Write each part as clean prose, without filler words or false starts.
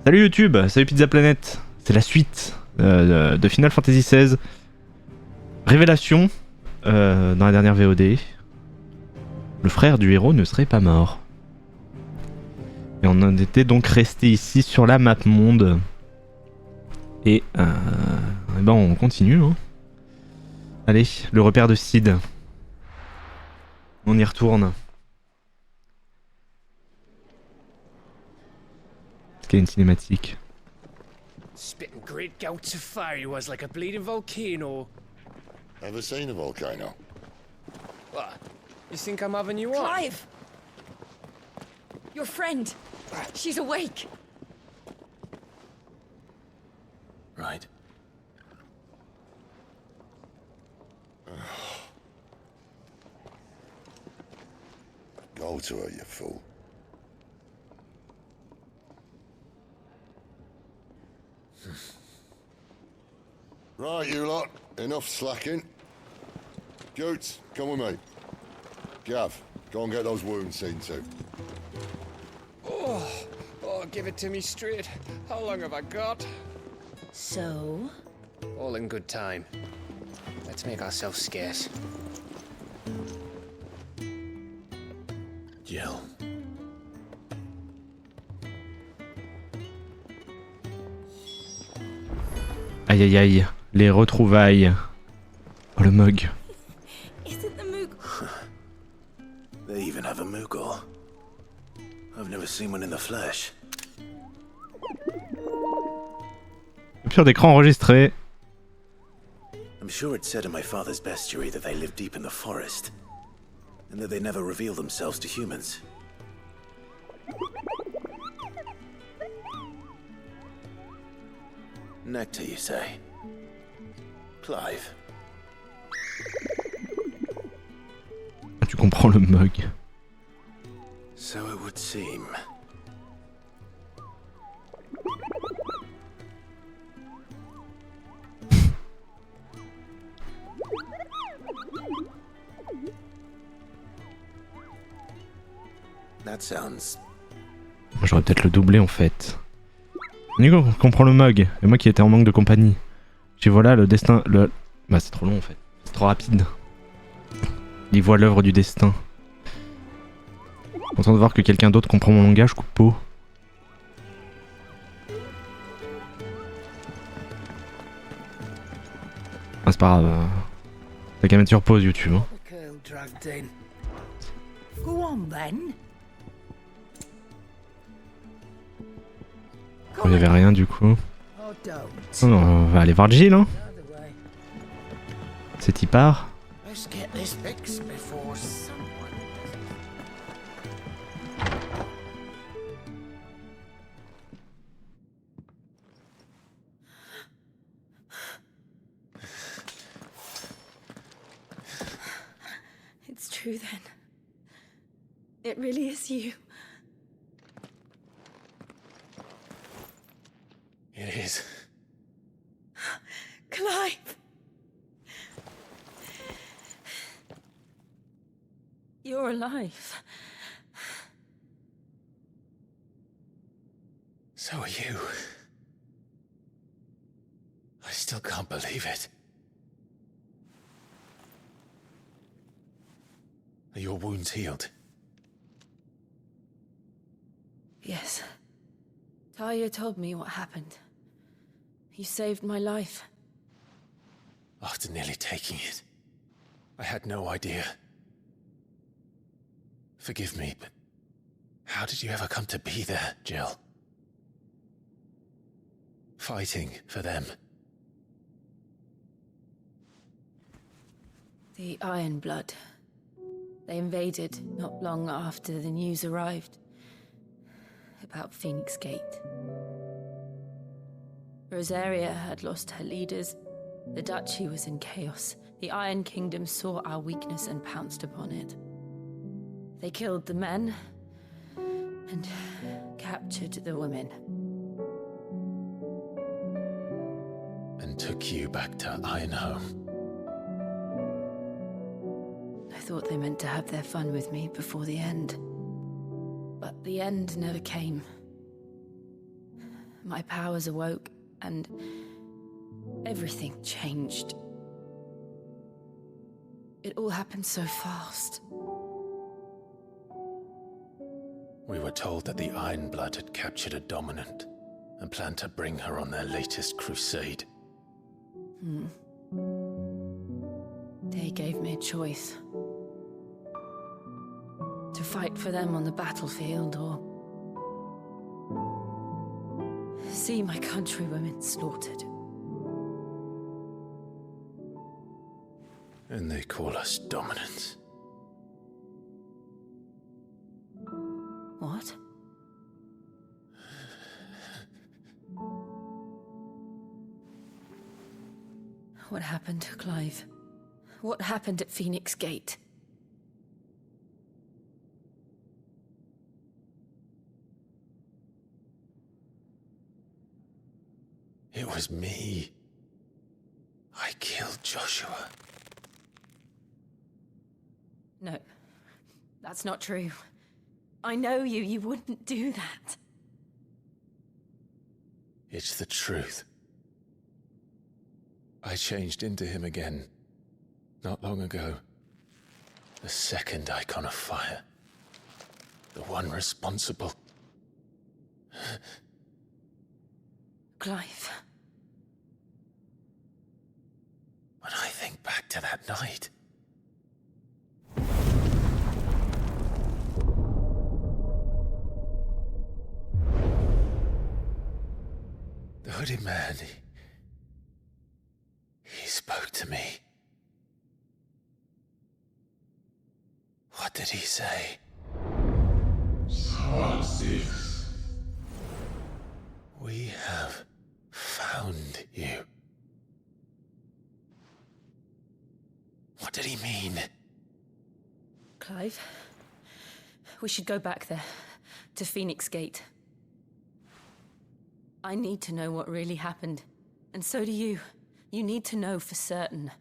Salut YouTube, salut Pizza Planet. C'est la suite de Final Fantasy XVI. Révélation dans la dernière VOD. Le frère du héros ne serait pas mort. Et on en était donc resté ici sur la map monde. Et ben on continue. Hein. Allez, le repère de Sid. On y retourne. Est-ce qu'il y a une cinématique? Spitting great gouts of fire he was like a bleeding volcano. Ever seen a volcano? What? You think I'm having you on? Clive! Your friend. She's awake. Right. Go to her, you fool. Right, you lot. Enough slacking. Goots, come with me. Gav, go and get those wounds seen to. Oh, give it to me straight. How long have I got? So? All in good time. Let's make ourselves scarce. Jill. Aïe aïe aïe, les retrouvailles. Oh le mug. Is it the Moog? They even have a Moogle. I've never seen one in the flesh. Capture d'écran enregistré. I'm sure it said in my father's bestiary that they live deep in the forest, and that they never reveal themselves to humans. Nectar, you say? Clive. Tu comprends le mug. So it would seem. That sounds... J'aurais peut-être le doublé en fait. Nico, comprends le mug. Et moi qui étais en manque de compagnie. J'y vois là le destin... Bah c'est trop long en fait. C'est trop rapide. Il voit l'œuvre du destin. Content de voir que quelqu'un d'autre comprend mon langage, coup de peau. Ah, c'est pas grave. T'as qu'à mettre sur pause YouTube. Hein. Go on then. Il y avait rien du coup. Oh, don't. Oh, non, on va aller voir Jill. Hein. C'est y part. Let's get this fixed before someone... It's true then. It really is you. It is. Clive! You're alive. So are you. I still can't believe it. Are your wounds healed? Yes. Talia told me what happened. You saved my life. After nearly taking it, I had no idea. Forgive me, but how did you ever come to be there, Jill? Fighting for them. The Iron Blood. They invaded not long after the news arrived about Phoenix Gate. Rosaria had lost her leaders. The Duchy was in chaos. The Iron Kingdom saw our weakness and pounced upon it. They killed the men and captured the women. And took you back to Ironhome. I thought they meant to have their fun with me before the end. But the end never came. my powers awoke, and everything changed. It all happened so fast. We were told that the Ironblood had captured a dominant and planned to bring her on their latest crusade. They gave me a choice. To fight for them on the battlefield, or see my countrywomen slaughtered. And they call us dominants. What? What happened, Clive? What happened at Phoenix Gate? It was me. I killed Joshua. No, that's not true. I know you. You wouldn't do that. It's the truth. I changed into him again, not long ago. The second icon of fire. The one responsible. Clive. When I think back to that night... The hooded man, he spoke to me. What did he say? We have found you. What did he mean? Clive, we should go back there, to Phoenix Gate. I need to know what really happened, and so do you. You need to know for certain.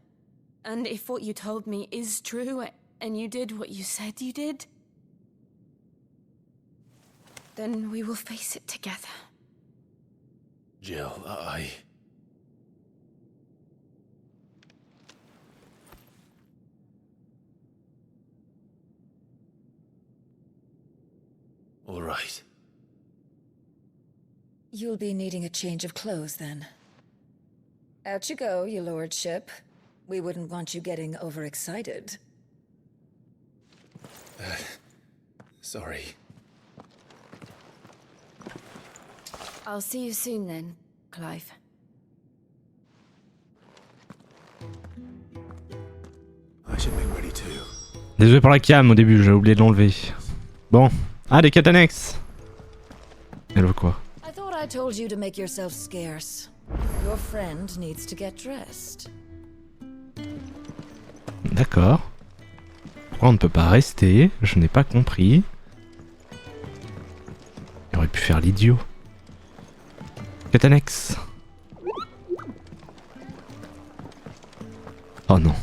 And if what you told me is true, and you did what you said you did, then we will face it together. Jill, All right. You'll be needing a change of clothes, then. Out you go, your lordship. We wouldn't want you getting overexcited. Sorry. I'll see you soon then, Clive. I should make ready too. Désolé pour la cam au début, j'ai oublié de l'enlever. Bon. Ah, des quêtes annexes. Elle veut quoi? I thought I told you to make yourself scarce. Your friend needs to get dressed. D'accord. Pourquoi on ne peut pas rester? Je n'ai pas compris. Il aurait pu faire l'idiot. Quête annexe. Oh non.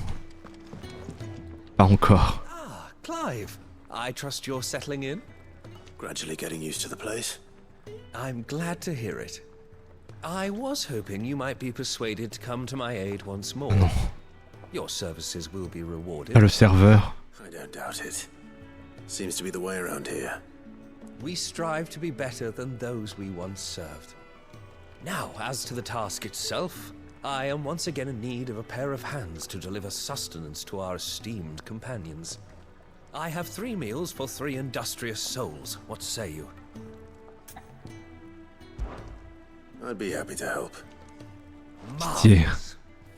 Pas encore. Ah, Clive. I trust you're settling in? Gradually getting used to the place. I'm glad to hear it. I was hoping you might be persuaded to come to my aid once more. Oh non. Your services will be rewarded. Ah, le serveur. I don't doubt it. Seems to be the way around here. We strive to be better than those we once served. Now, as to the task itself, I am once again in need of a pair of hands to deliver sustenance to our esteemed companions. I have 3 meals for 3 industrious souls. What say you? I'd be happy to help. Pitié.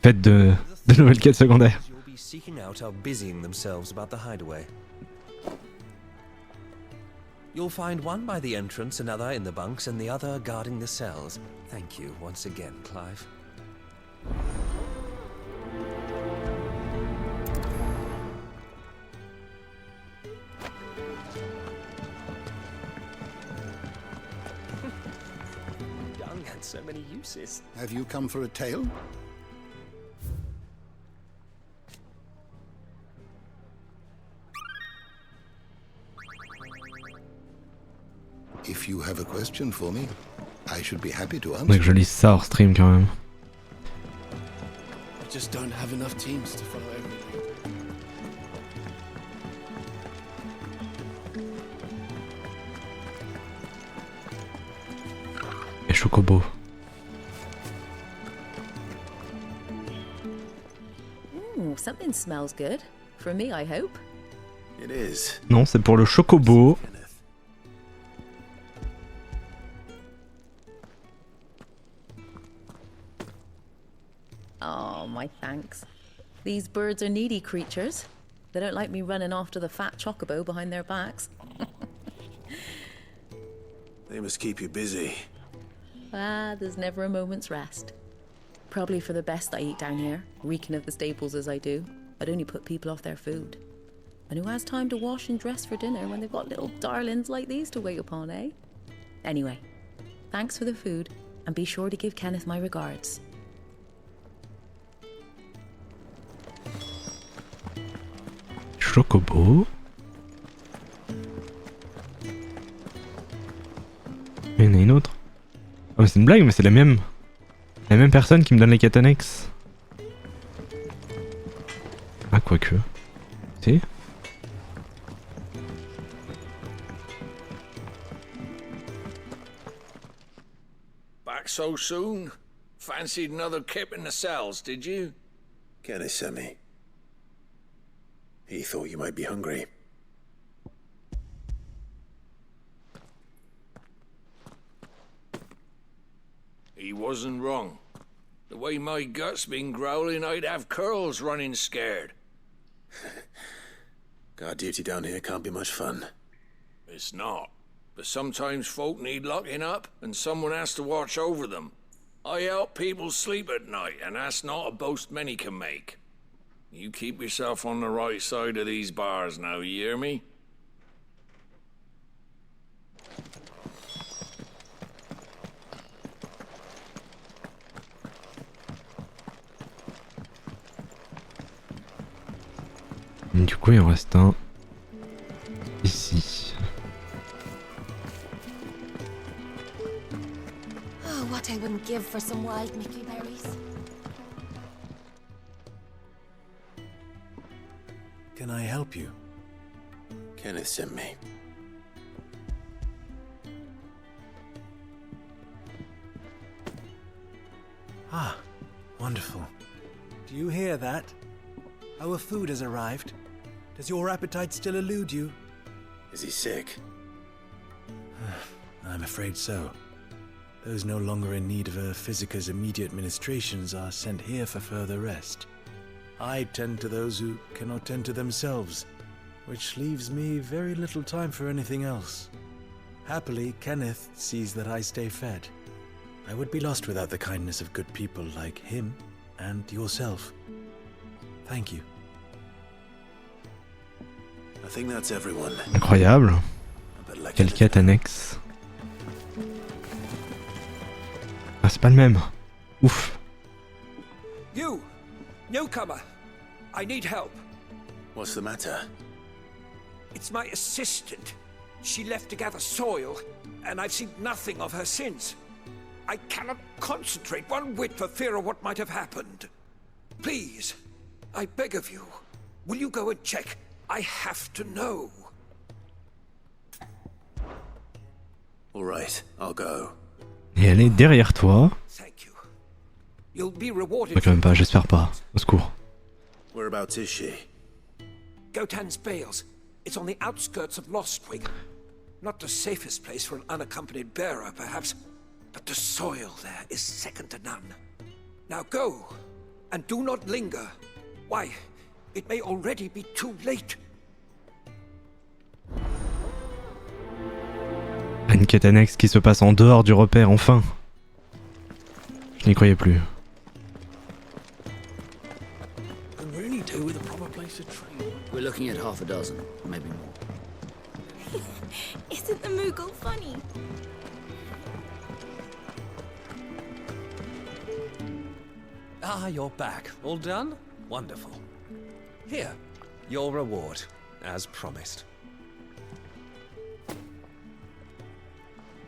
Faites de nouvelles quêtes secondaires. You'll be seeking out are busying themselves about the hideaway. You'll find one by the entrance, another in the bunks, and the other guarding the cells. Thank you once again, Clive. Dung had so many uses. Have you come for a tale? If you have a question for me, I should be happy to Faudrait answer. que je lise ça hors stream quand même. We just don't have enough teams to follow every lead. Et Chocobo. Ooh, something smells good. For me, I hope. It is. Non, c'est pour le Chocobo. Kenneth. Oh, my thanks. These birds are needy creatures. They don't like me running after the fat chocobo behind their backs. They must keep you busy. Ah, there's never a moment's rest. Probably for the best I eat down here, reeking of the staples as I do. I'd only put people off their food. And who has time to wash and dress for dinner when they've got little darlings like these to wait upon, eh? Anyway, thanks for the food, and be sure to give Kenneth my regards. Chocobo. Il y en a une autre. Oh mais c'est une blague, mais c'est la même personne qui me donne les quêtes annexes. Ah quoique. Si. Back so soon? Fancied another kip in the cells, did you? Kenneth sent me. He thought you might be hungry. He wasn't wrong. The way my gut's been growling, I'd have curls running scared. Guard duty down here can't be much fun. It's not. But sometimes folk need locking up, and someone has to watch over them. I help people sleep at night, and that's not a boast many can make. You keep yourself on the right side of these bars now, you hear me? Du coup il en reste un ici. Oh, what I wouldn't give for some wild Mickey berries. Can I help you? Kenneth sent me. Ah, wonderful. Do you hear that? Our food has arrived. Does your appetite still elude you? Is he sick? I'm afraid so. Those no longer in need of a physicker's immediate ministrations are sent here for further rest. I tend to those who cannot tend to themselves, which leaves me very little time for anything else. Happily, Kenneth sees that I stay fed. I would be lost without the kindness of good people like him and yourself. Thank you. I think that's everyone. Incroyable. But like Quelle quête annexe. Ah c'est pas le même. Ouf. You! Newcomer! I need help. What's the matter? It's my assistant. She left to gather soil, and I've seen nothing of her since. I cannot concentrate one whit for fear of what might have happened. Please, I beg of you, will you go and check? I have to know. All right, I'll go. Et elle est derrière toi. Thank you. You'll be rewarded. Bah, quand même pas, j'espère pas. Au secours. Whereabouts is she? Gotan's Bales. It's on the outskirts of Lostwing. Not the safest place for an unaccompanied bearer, perhaps, but the soil there is second to none. Now go, and do not linger. Why, it may already be too late. Une quête annexe qui se passe en dehors du repère, enfin. Je n'y croyais plus. Can really do with a proper place to train. We're looking at half a dozen, maybe more. Isn't the Moogle funny? Ah, you're back. All done? Wonderful. Here, your reward, as promised.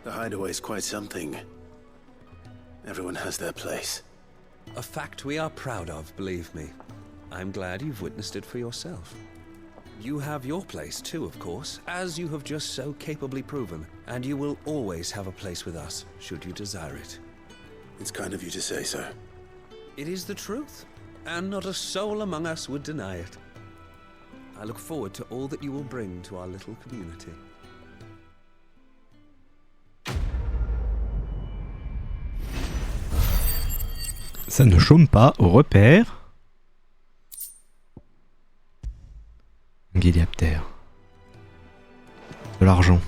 The hideaway's quite something. Everyone has their place. A fact we are proud of, believe me. I'm glad you've witnessed it for yourself. You have your place too, of course, as you have just so capably proven, and you will always have a place with us, should you desire it. It's kind of you to say so. It is the truth, and not a soul among us would deny it. I look forward to all that you will bring to our little community. Ça ne chôme pas au repère. Un guiliaptère. De l'argent.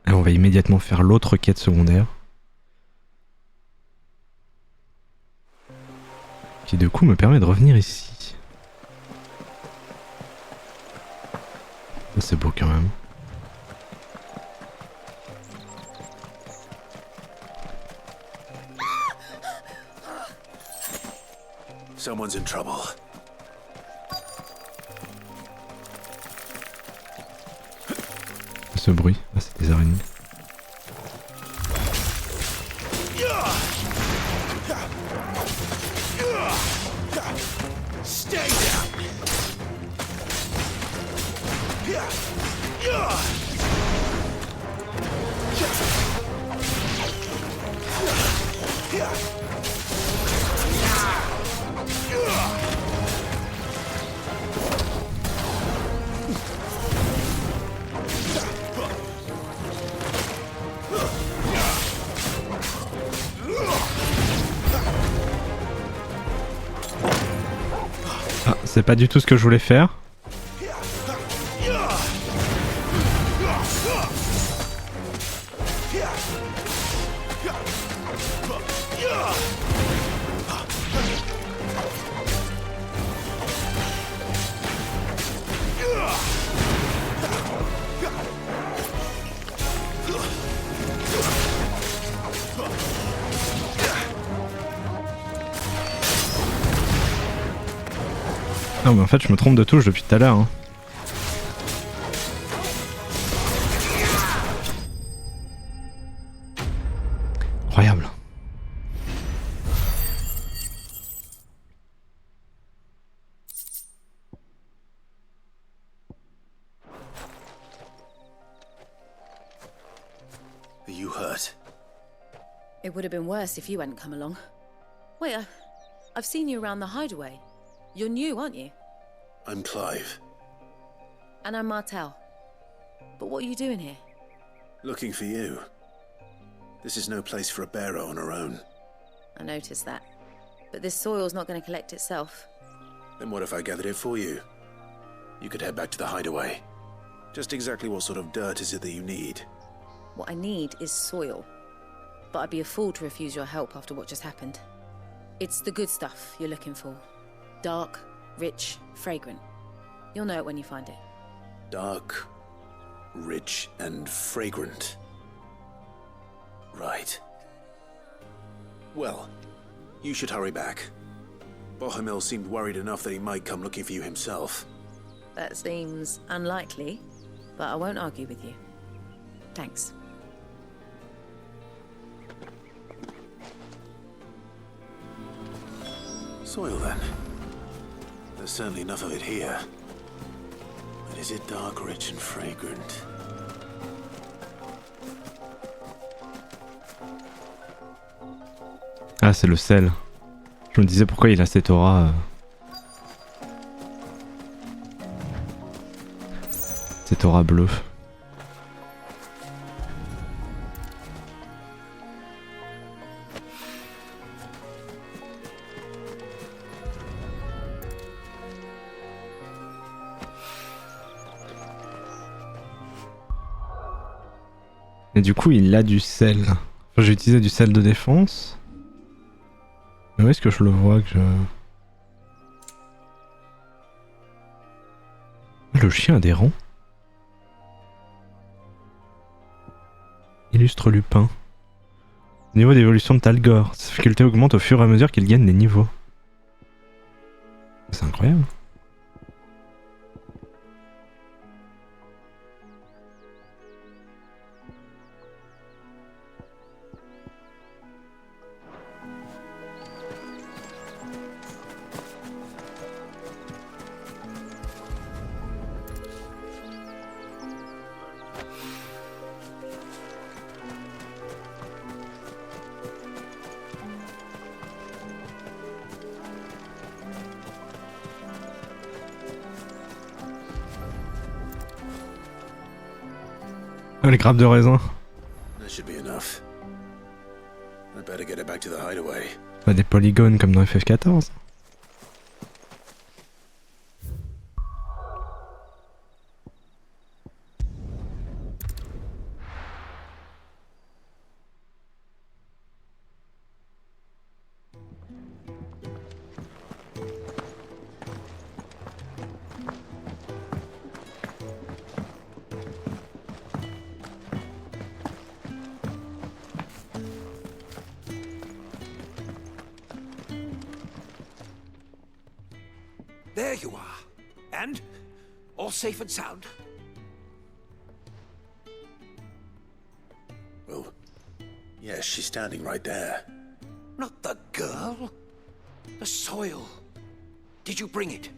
Et on va immédiatement faire l'autre quête secondaire. Qui du coup me permet de revenir ici. C'est beau quand même. Someone's in trouble. Ce bruit, ah, c'est des araignées. Stay down. Ah, c'est pas du tout ce que je voulais faire. Non mais en fait je me trompe de touche depuis tout à l'heure. Hein. Incroyable. Are you hurt? It would have been worse if you hadn't come along. Wait, I've seen you around the hideaway. You're new, aren't you? I'm Clive. And I'm Martel. But what are you doing here? Looking for you. This is no place for a bearer on her own. I noticed that. But this soil's not going to collect itself. Then what if I gathered it for you? You could head back to the hideaway. Just exactly what sort of dirt is it that you need? What I need is soil. But I'd be a fool to refuse your help after what just happened. It's the good stuff you're looking for. Dark, rich, fragrant. You'll know it when you find it. Dark, rich, and fragrant. Right. Well, you should hurry back. Bohemil seemed worried enough that he might come looking for you himself. That seems unlikely, but I won't argue with you. Thanks. Soil, then. There's certainly enough of it here. But is it dark, rich, and fragrant? Ah, c'est le sel. Je me disais pourquoi il a cette aura. Cette aura bleue. Et du coup, il a du sel. Enfin, j'ai utilisé du sel de défense. Mais où est-ce que je le vois que je... Le chien a des rangs. Illustre Lupin. Niveau d'évolution de Talgor. Sa faculté augmente au fur et à mesure qu'il gagne des niveaux. C'est incroyable. Oh, les grappes de raisin. That should be enough. I better get it back to the hideaway. Pas des polygones comme dans FF14. There you are. And? All safe and sound? Well, yes, she's standing right there. Not the girl. The soil. Did you bring it?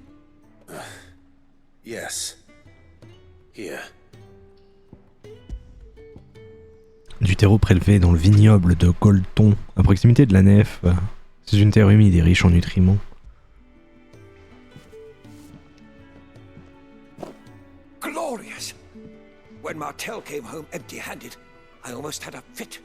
Yes. Here. Du terreau prélevé dans le vignoble de Golton, à proximité de la nef. C'est une terre humide et riche en nutriments. Glorious! When Martel came home empty-handed, I almost had a fit.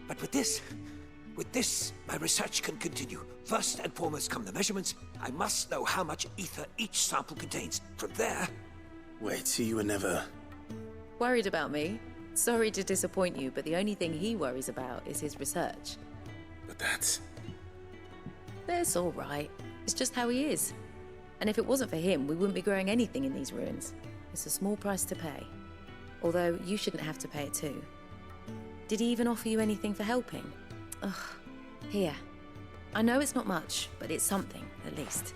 But with this, my research can continue. First and foremost come the measurements. I must know how much ether each sample contains. From there... Wait, so you were never... Worried about me? Sorry to disappoint you, but the only thing he worries about is his research. But that's... That's all right. It's just how he is. And if it wasn't for him, we wouldn't be growing anything in these ruins. It's a small price to pay. Although, you shouldn't have to pay it too. Did he even offer you anything for helping? Ugh. Here. I know it's not much, but it's something, at least.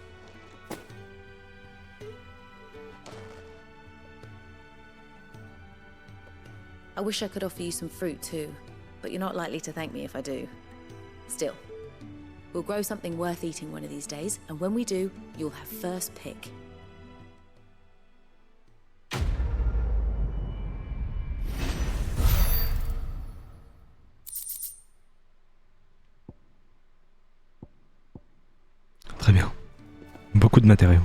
I wish I could offer you some fruit too, but you're not likely to thank me if I do. Still, we'll grow something worth eating one of these days, and when we do, you'll have first pick. Très bien. Beaucoup de matériaux.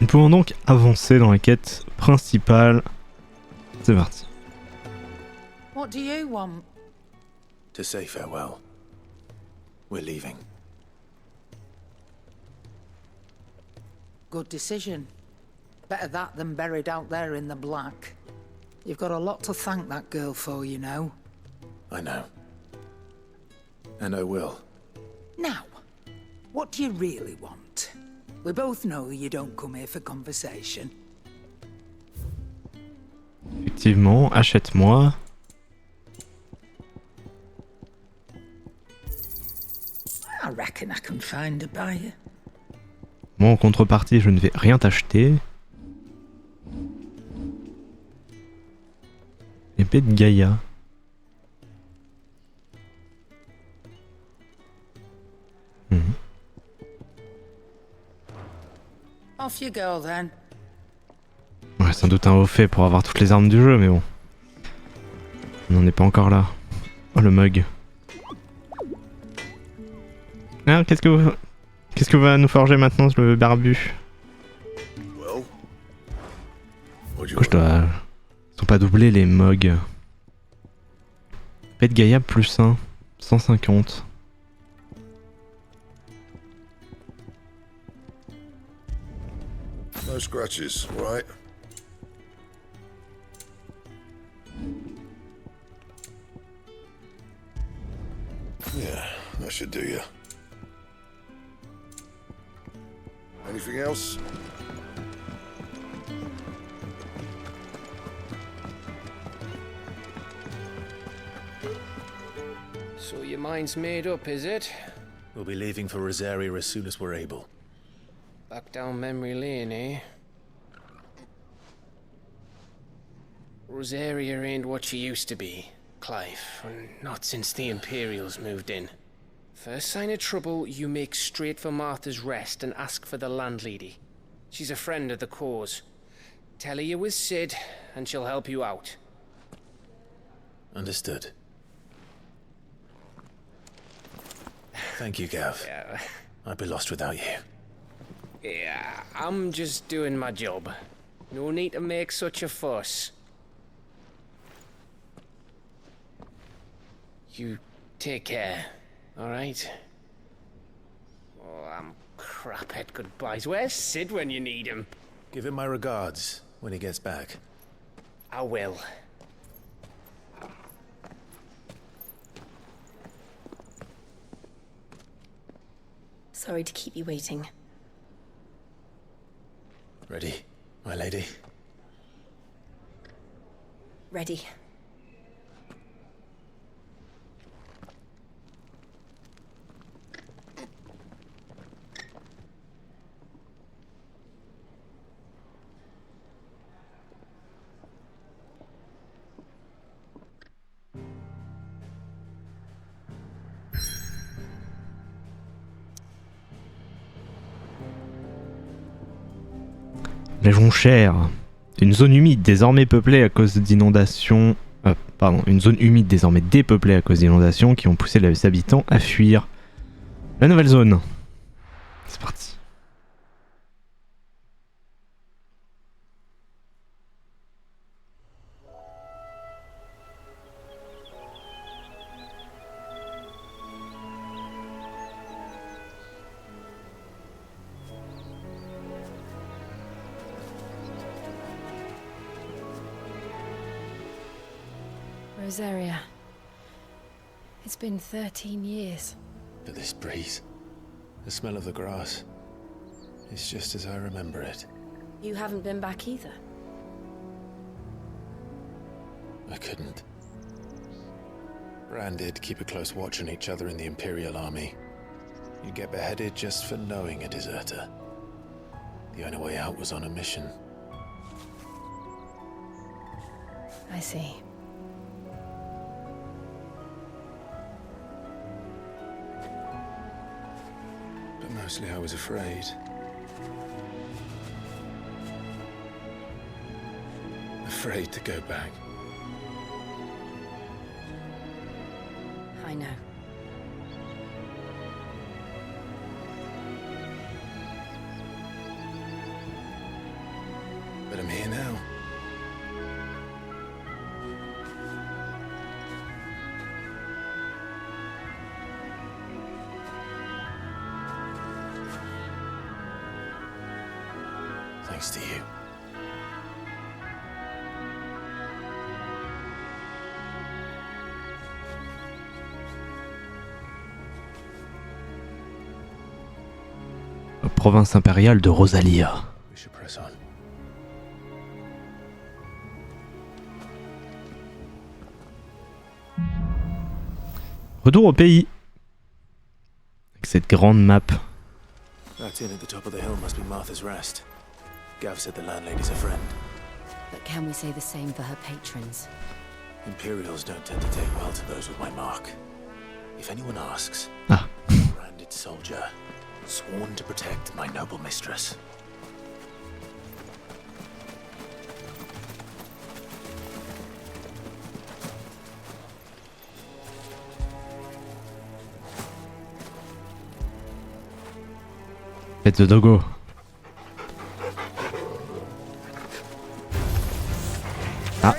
Nous pouvons donc avancer dans la quête principale. C'est parti. What do you want? To say farewell. We're leaving. Good decision. Better that than buried out there in the black. You've got a lot to thank that girl for, you know. I know. And I will. Now, what do you really want? We both know you don't come here for conversation. Effectivement, achète-moi. I reckon I can find a buyer. Moi, en contrepartie, je ne vais rien t'acheter. Épée de Gaïa. Off you go then. Ouais, sans doute un haut fait pour avoir toutes les armes du jeu, mais bon. On n'en est pas encore là. Oh, le mug. Ah, qu'est-ce que va nous forger maintenant le barbu? Pourquoi je dois... Ils sont pas doublés les mugs. Épée de Gaïa plus 1. 150. No scratches, right? Yeah, that should do you. Anything else? So your mind's made up, is it? We'll be leaving for Rosaria as soon as we're able. Back down memory lane, eh? Rosaria ain't what she used to be, Clive. Not since the Imperials moved in. First sign of trouble, you make straight for Martha's Rest and ask for the landlady. She's a friend of the cause. Tell her you're with Sid, and she'll help you out. Understood. Thank you, Gav. Yeah. I'd be lost without you. Yeah, I'm just doing my job. No need to make such a fuss. You take care, alright? Oh, I'm crap at goodbyes. Where's Sid when you need him? Give him my regards when he gets back. I will. Sorry to keep you waiting. Ready, my lady? Ready. Les Jonchères, une zone humide désormais peuplée à cause d'inondations. Une zone humide désormais dépeuplée à cause d'inondations qui ont poussé les habitants à fuir. La nouvelle zone. C'est parti. Rosaria. It's been 13 years. But this breeze, the smell of the grass, it's just as I remember it. You haven't been back either. I couldn't. Bran did keep a close watch on each other in the Imperial Army. You'd get beheaded just for knowing a deserter. The only way out was on a mission. I see. But mostly I was afraid. Afraid to go back. I know. But I'm here now. Thanks to you. Province impériale de Rosalia. We should press on. Retour au pays. Avec cette grande map. That inn at the top of the hill must be Martha's Rest. Gav said the landlady's a friend. But can we say the same for her patrons? Imperials don't tend to take well to those with my mark. If anyone asks, Ah. I'm a branded soldier, sworn to protect my noble mistress. Faites de dogo. Ah.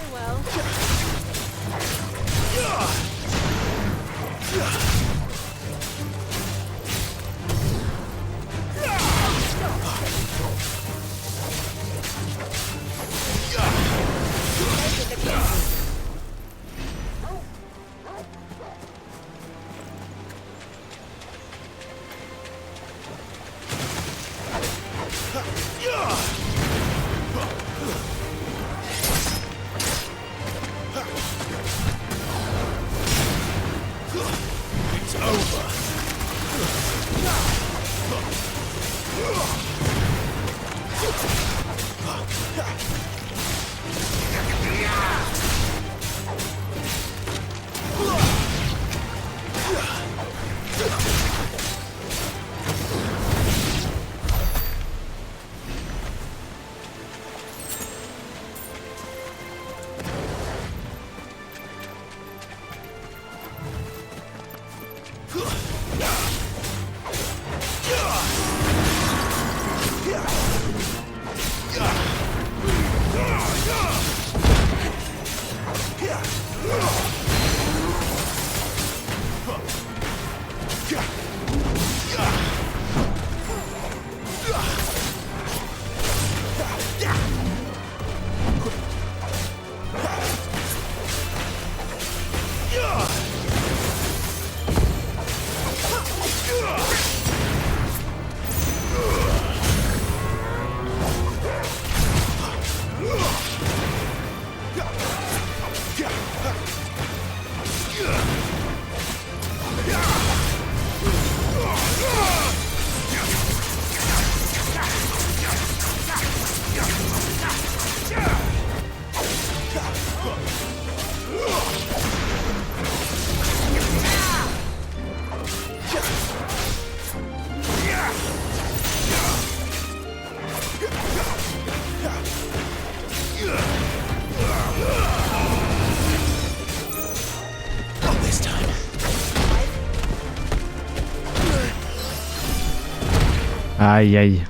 Aïe aïe.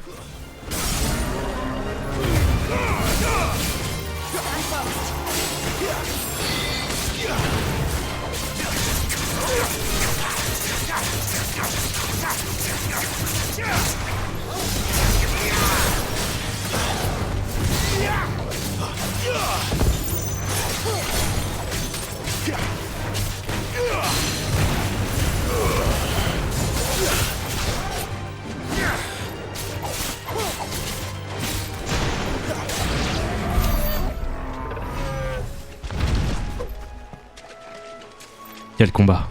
Quel combat.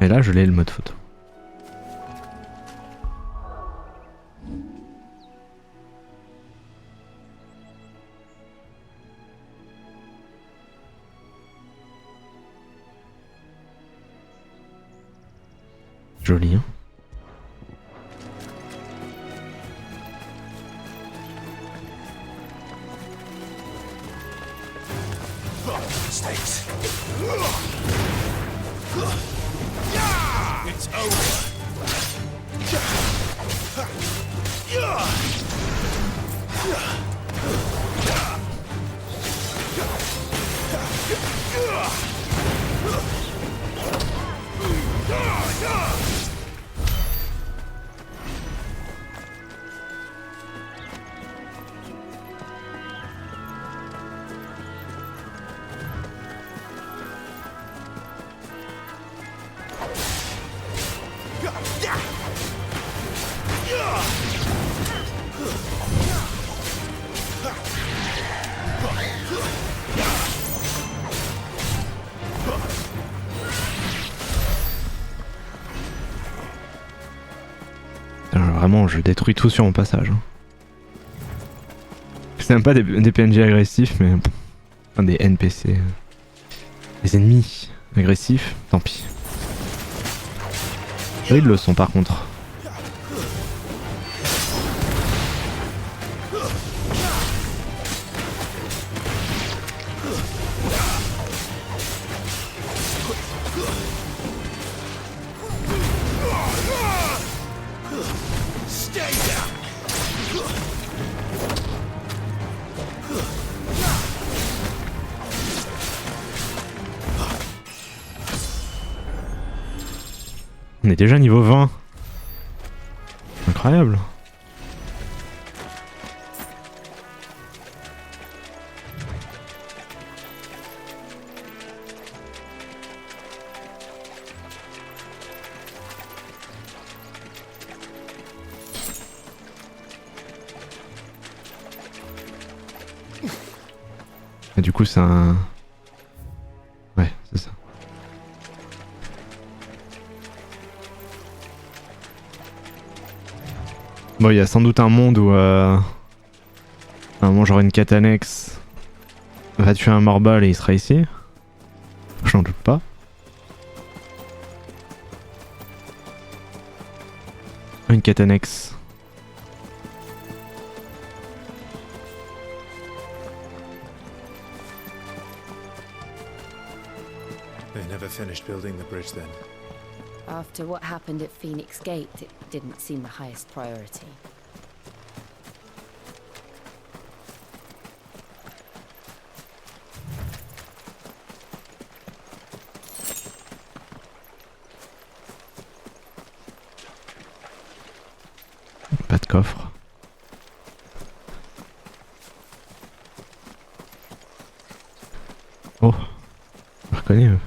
Et là, je l'ai le mode photo. Joli, hein? It's over. Vraiment, je détruis tout sur mon passage. C'est même pas des PNJ agressifs, mais enfin, des NPC. Des ennemis agressifs, tant pis. Eux, ils le sont par contre. On est déjà niveau 20. Incroyable. Et du coup c'est un... Ouais, c'est ça. Bon, il y a sans doute un monde où à un moment genre une quête annexe va tuer un morbal et il sera ici. J'en doute pas. Une quête annexe. They never finished building the bridge then. After what happened at Phoenix Gate, it didn't seem the highest priority. Pas de coffre. Oh, je reconnais.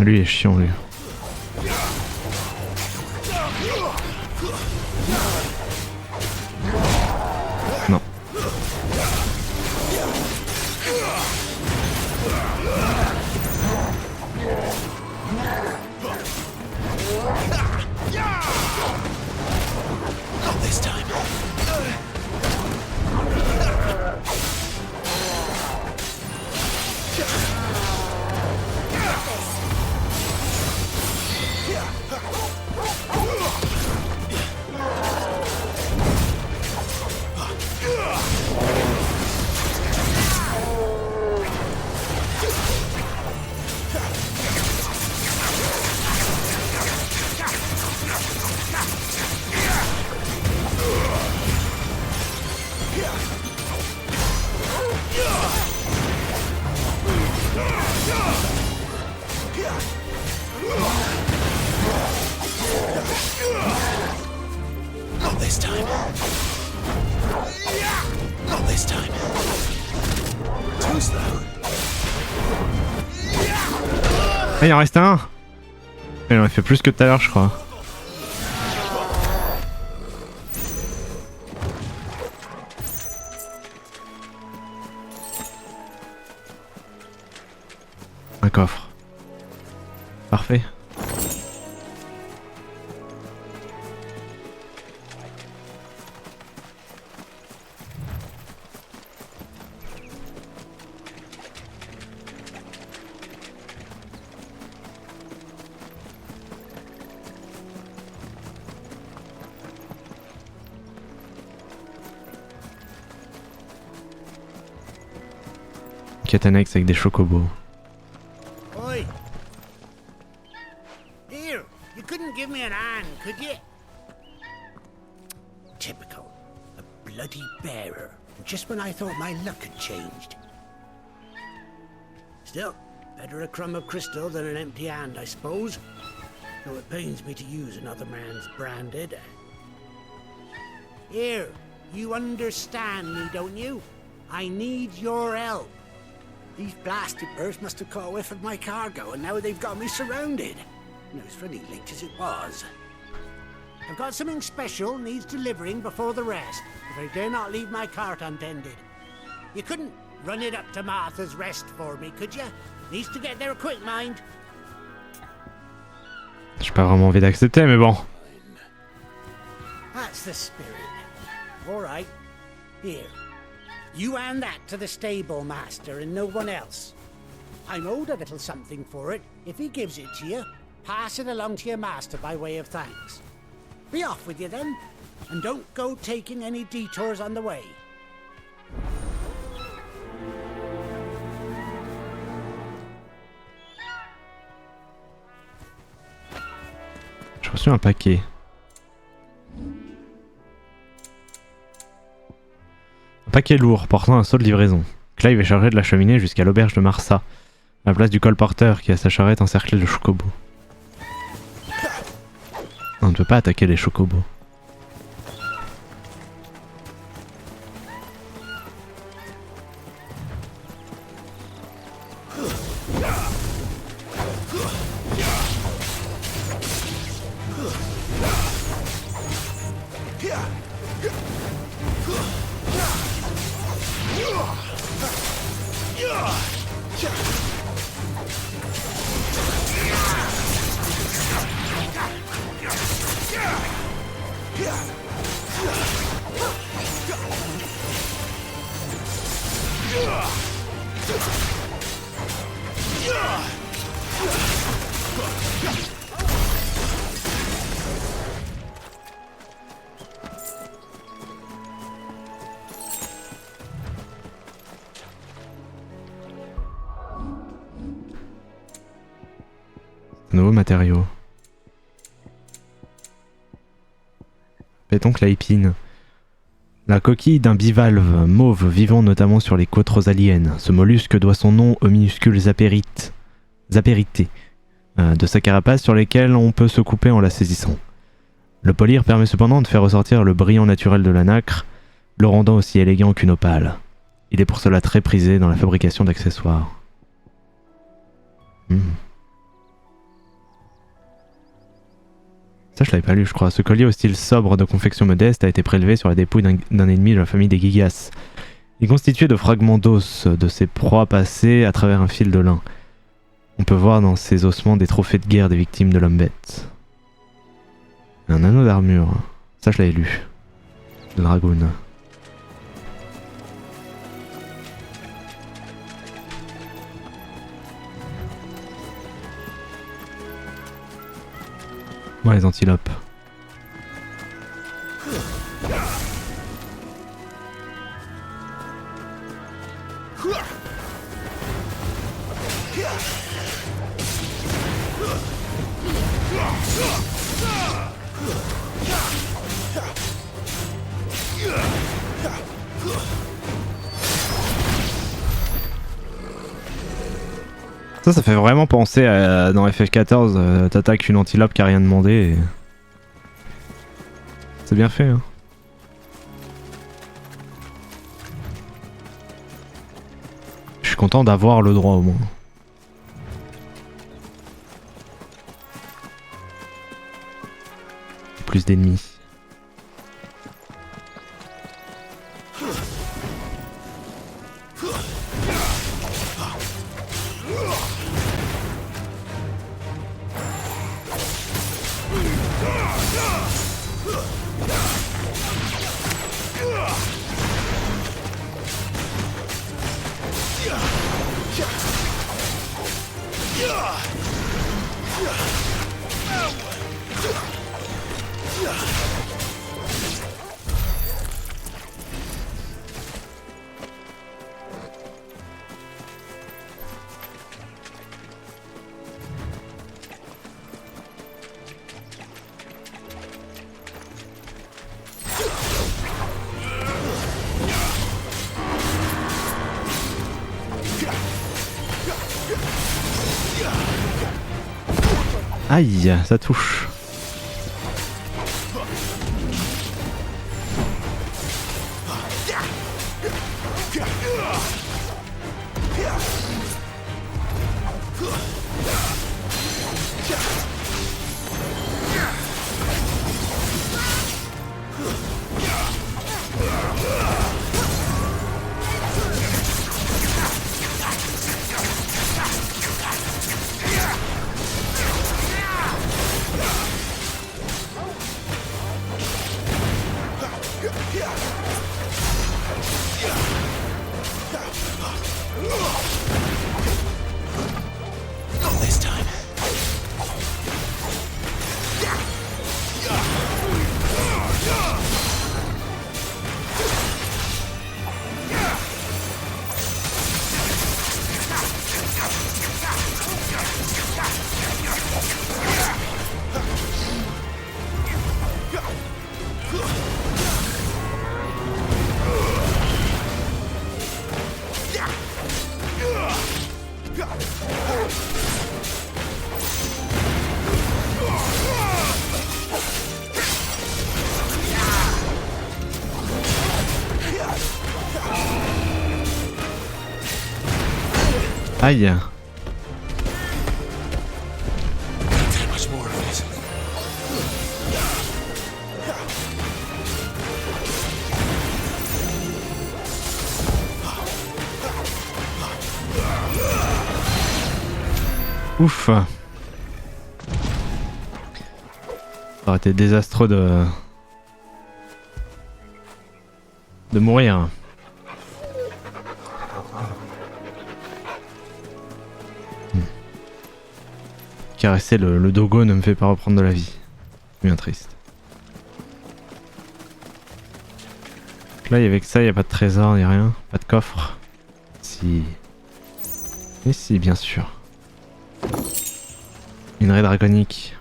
Lui il est chiant lui. Non. Not this time. Not this time. Not this time. Too slow. Ah, il en reste un. Il en a fait plus que tout à l'heure, je crois. Un coffre. Parfait. Quête annexe avec des chocobos. Oi! Here, you couldn't give me an hand, could you? Typical. A bloody bearer. Just when I thought my luck had changed. Still, better a crumb of crystal than an empty hand, I suppose. Though it pains me to use another man's branded. Here, you understand me, don't you? I need your help. These blasted birds must have caught a whiff of my cargo, and now they've got me surrounded. No, it's funny late as it was. I've got something special needs delivering before the rest, but I dare not leave my cart untended. You couldn't run it up to Martha's Rest for me, could you? Needs to get there quick, mind. J'ai pas vraiment envie d'accepter, mais bon. That's the spirit. All right. Here. You hand that to the stable master and no one else. I'm owed a little something for it. If he gives it to you, pass it along to your master by way of thanks. Be off with you then, and don't go taking any detours on the way. J'ai reçu un paquet. Un paquet lourd portant un seau de livraison. Clive est chargé de la cheminée jusqu'à l'auberge de Marsa, à la place du colporteur qui a sa charrette encerclée de chocobos. On ne peut pas attaquer les chocobos. Nouveaux matériaux. Pétoncle à épines. La coquille d'un bivalve mauve vivant notamment sur les côtes rosaliennes. Ce mollusque doit son nom aux minuscules zapérités de sa carapace sur lesquelles on peut se couper en la saisissant. Le polir permet cependant de faire ressortir le brillant naturel de la nacre, le rendant aussi élégant qu'une opale. Il est pour cela très prisé dans la fabrication d'accessoires. Ça je l'avais pas lu je crois. Ce collier au style sobre de confection modeste a été prélevé sur la dépouille d'un ennemi de la famille des Gigas. Il est constitué de fragments d'os de ses proies passées à travers un fil de lin. On peut voir dans ces ossements des trophées de guerre des victimes de l'homme-bête. Un anneau d'armure. Ça je l'avais lu. Le dragoon. Bon, les antilopes. Ça fait vraiment penser à dans FF14, t'attaques une antilope qui a rien demandé et... C'est bien fait hein. Je suis content d'avoir le droit au moins. Plus d'ennemis. Aïe, ça touche. Aïe. Ouf. Ça aurait été désastreux de mourir. Caresser le dogo ne me fait pas reprendre de la vie. C'est bien triste. Donc là, avec ça, il n'y a pas de trésor, ni rien. Pas de coffre. Si. Mais si, bien sûr. Minerai draconique.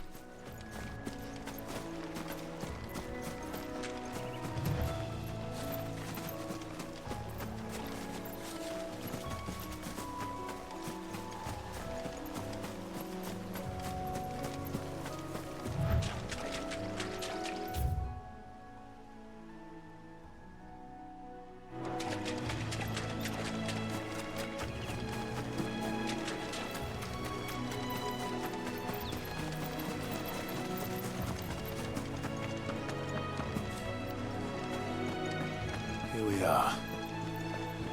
Here we are.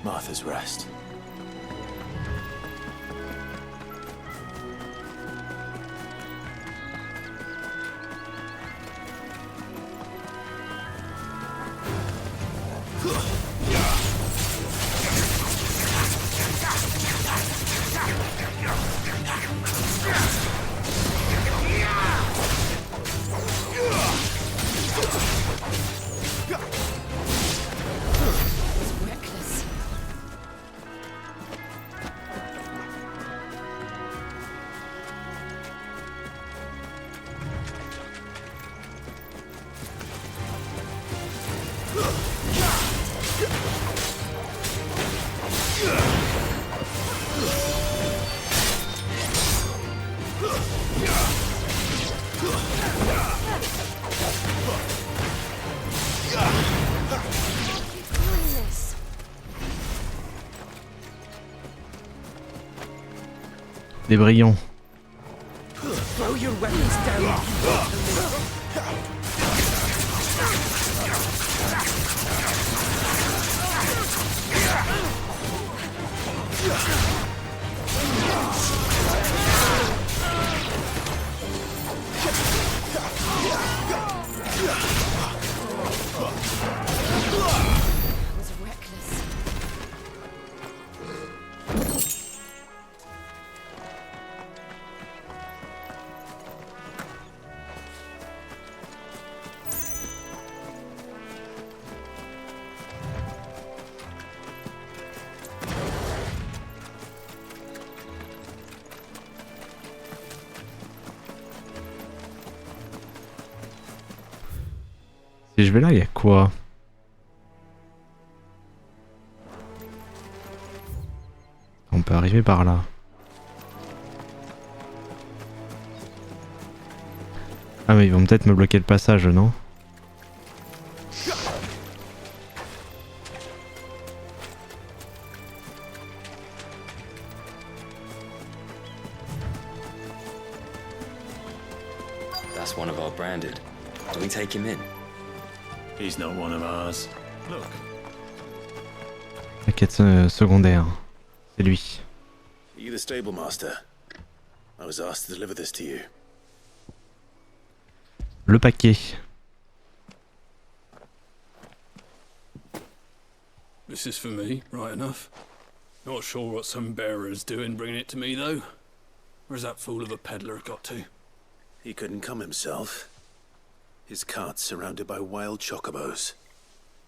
Martha's Rest. Des brillants. Throw your weapons down. Si je vais là, il y a quoi? On peut arriver par là. Ah mais ils vont peut-être me bloquer le passage, non? That's one of our branded. Do we take him in? He's not one of ours. Look. La quête secondaire. C'est lui. Are you the stable master? I was asked to deliver this to you. Le paquet. This is for me, right enough. Not sure what some bearer's doing bringing it to me, though. Where's that fool of a peddler got to? He couldn't come himself. His cart's surrounded by wild chocobos.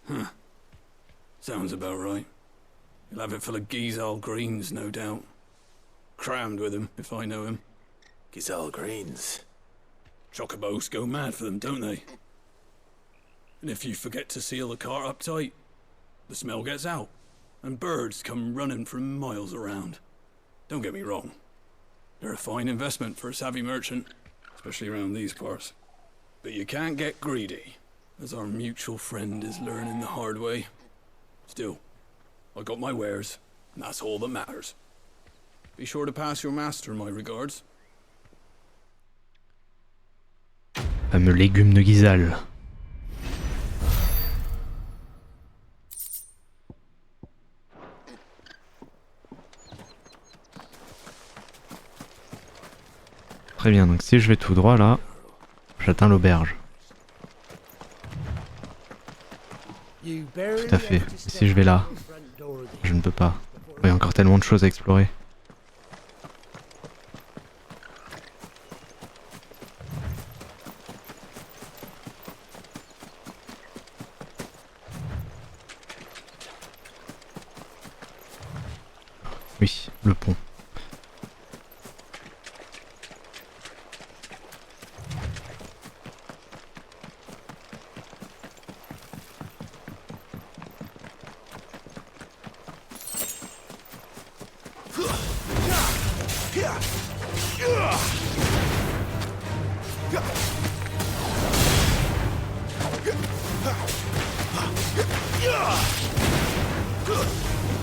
Huh. Sounds about right. He'll have it full of Gizal greens, no doubt. Crammed with them, if I know him. Gizal greens? Chocobos go mad for them, don't they? And if you forget to seal the cart up tight, the smell gets out, and birds come running from miles around. Don't get me wrong. They're a fine investment for a savvy merchant, especially around these parts. But you can't get greedy, as our mutual friend is learning the hard way. Still, I got my wares, and that's all that matters. Be sure to pass your master my regards. Fameux légumes de Gizal. Très bien, donc si je vais tout droit là, j'atteins l'auberge. Tout à fait. Et si je vais là, je ne peux pas. Il y a encore tellement de choses à explorer. Oui, le pont.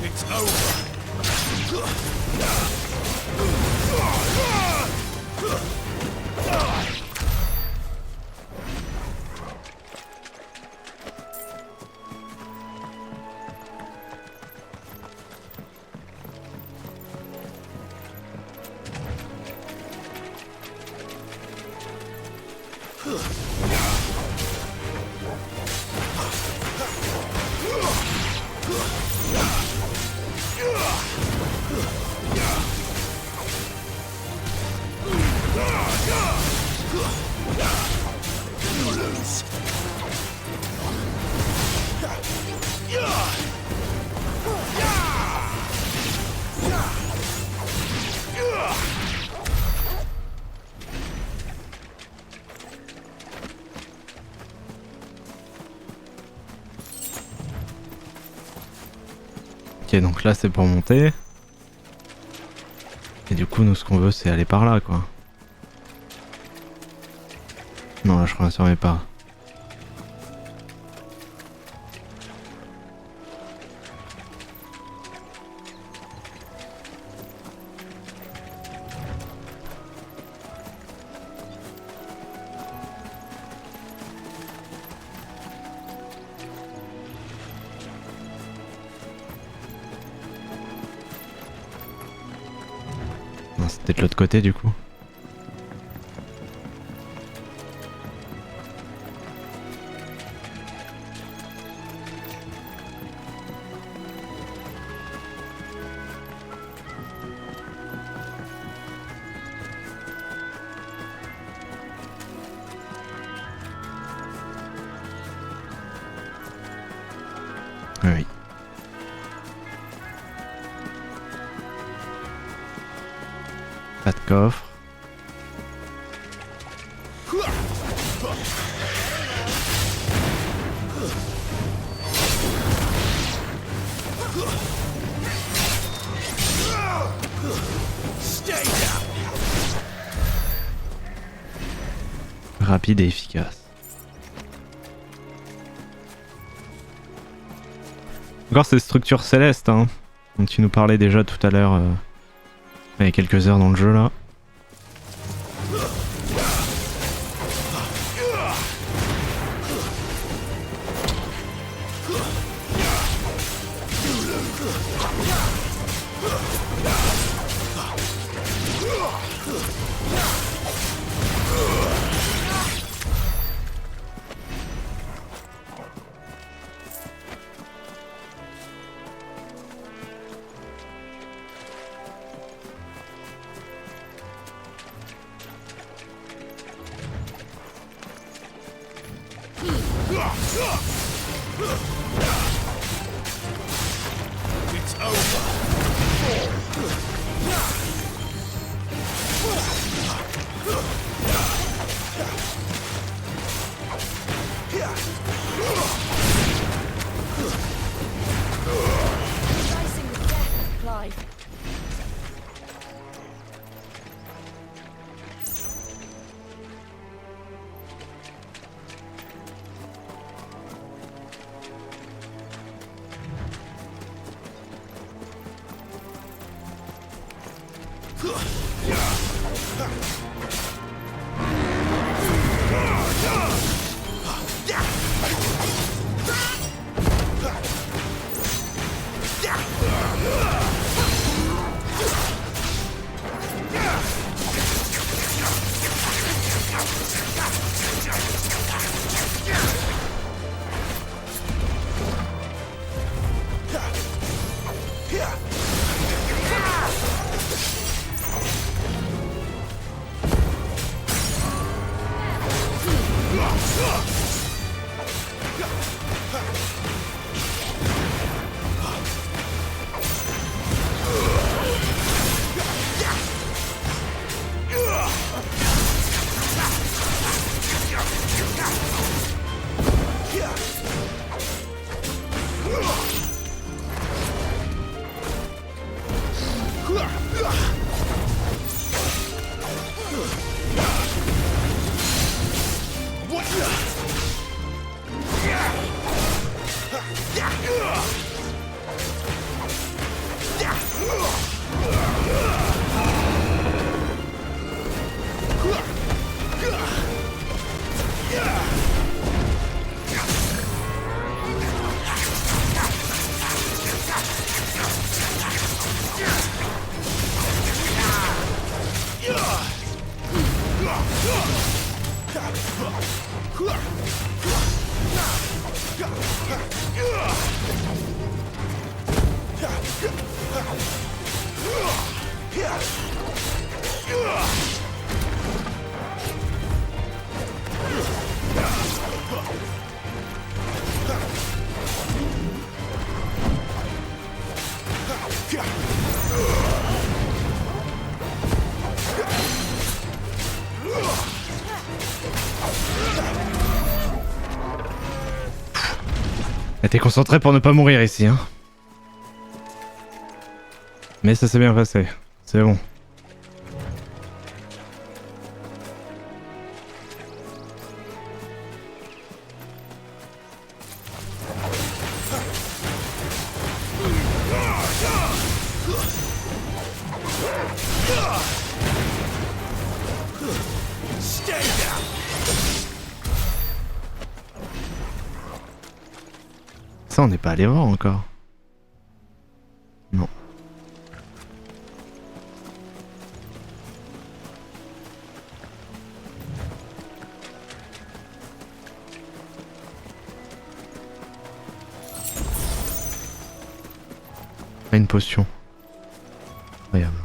It's over. Ok, donc là c'est pour monter. Et du coup nous ce qu'on veut c'est aller par là quoi. Non là je crois que pas. Non, c'est peut-être l'autre côté du coup. Oui. Pas de coffre. Rapide et efficace. Encore ces structures célestes hein, dont tu nous parlais déjà tout à l'heure il y a quelques heures dans le jeu là. It's over. Dicing with death, Clive. T'es concentré pour ne pas mourir ici, hein. Mais ça s'est bien passé, c'est bon. Ça, on n'est pas allé voir encore. Non. Pas une potion. Incroyable.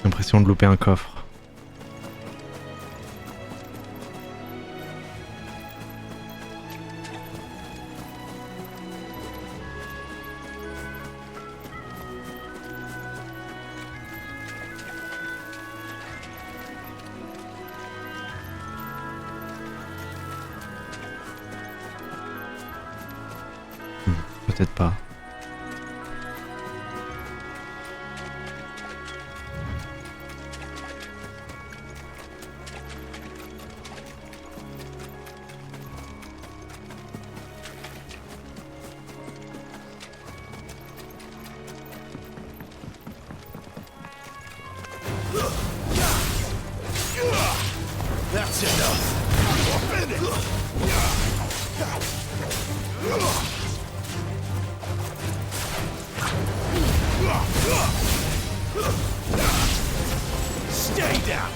L'impression de louper un coffre. Peut-être pas. That's enough. Finish. Stay down.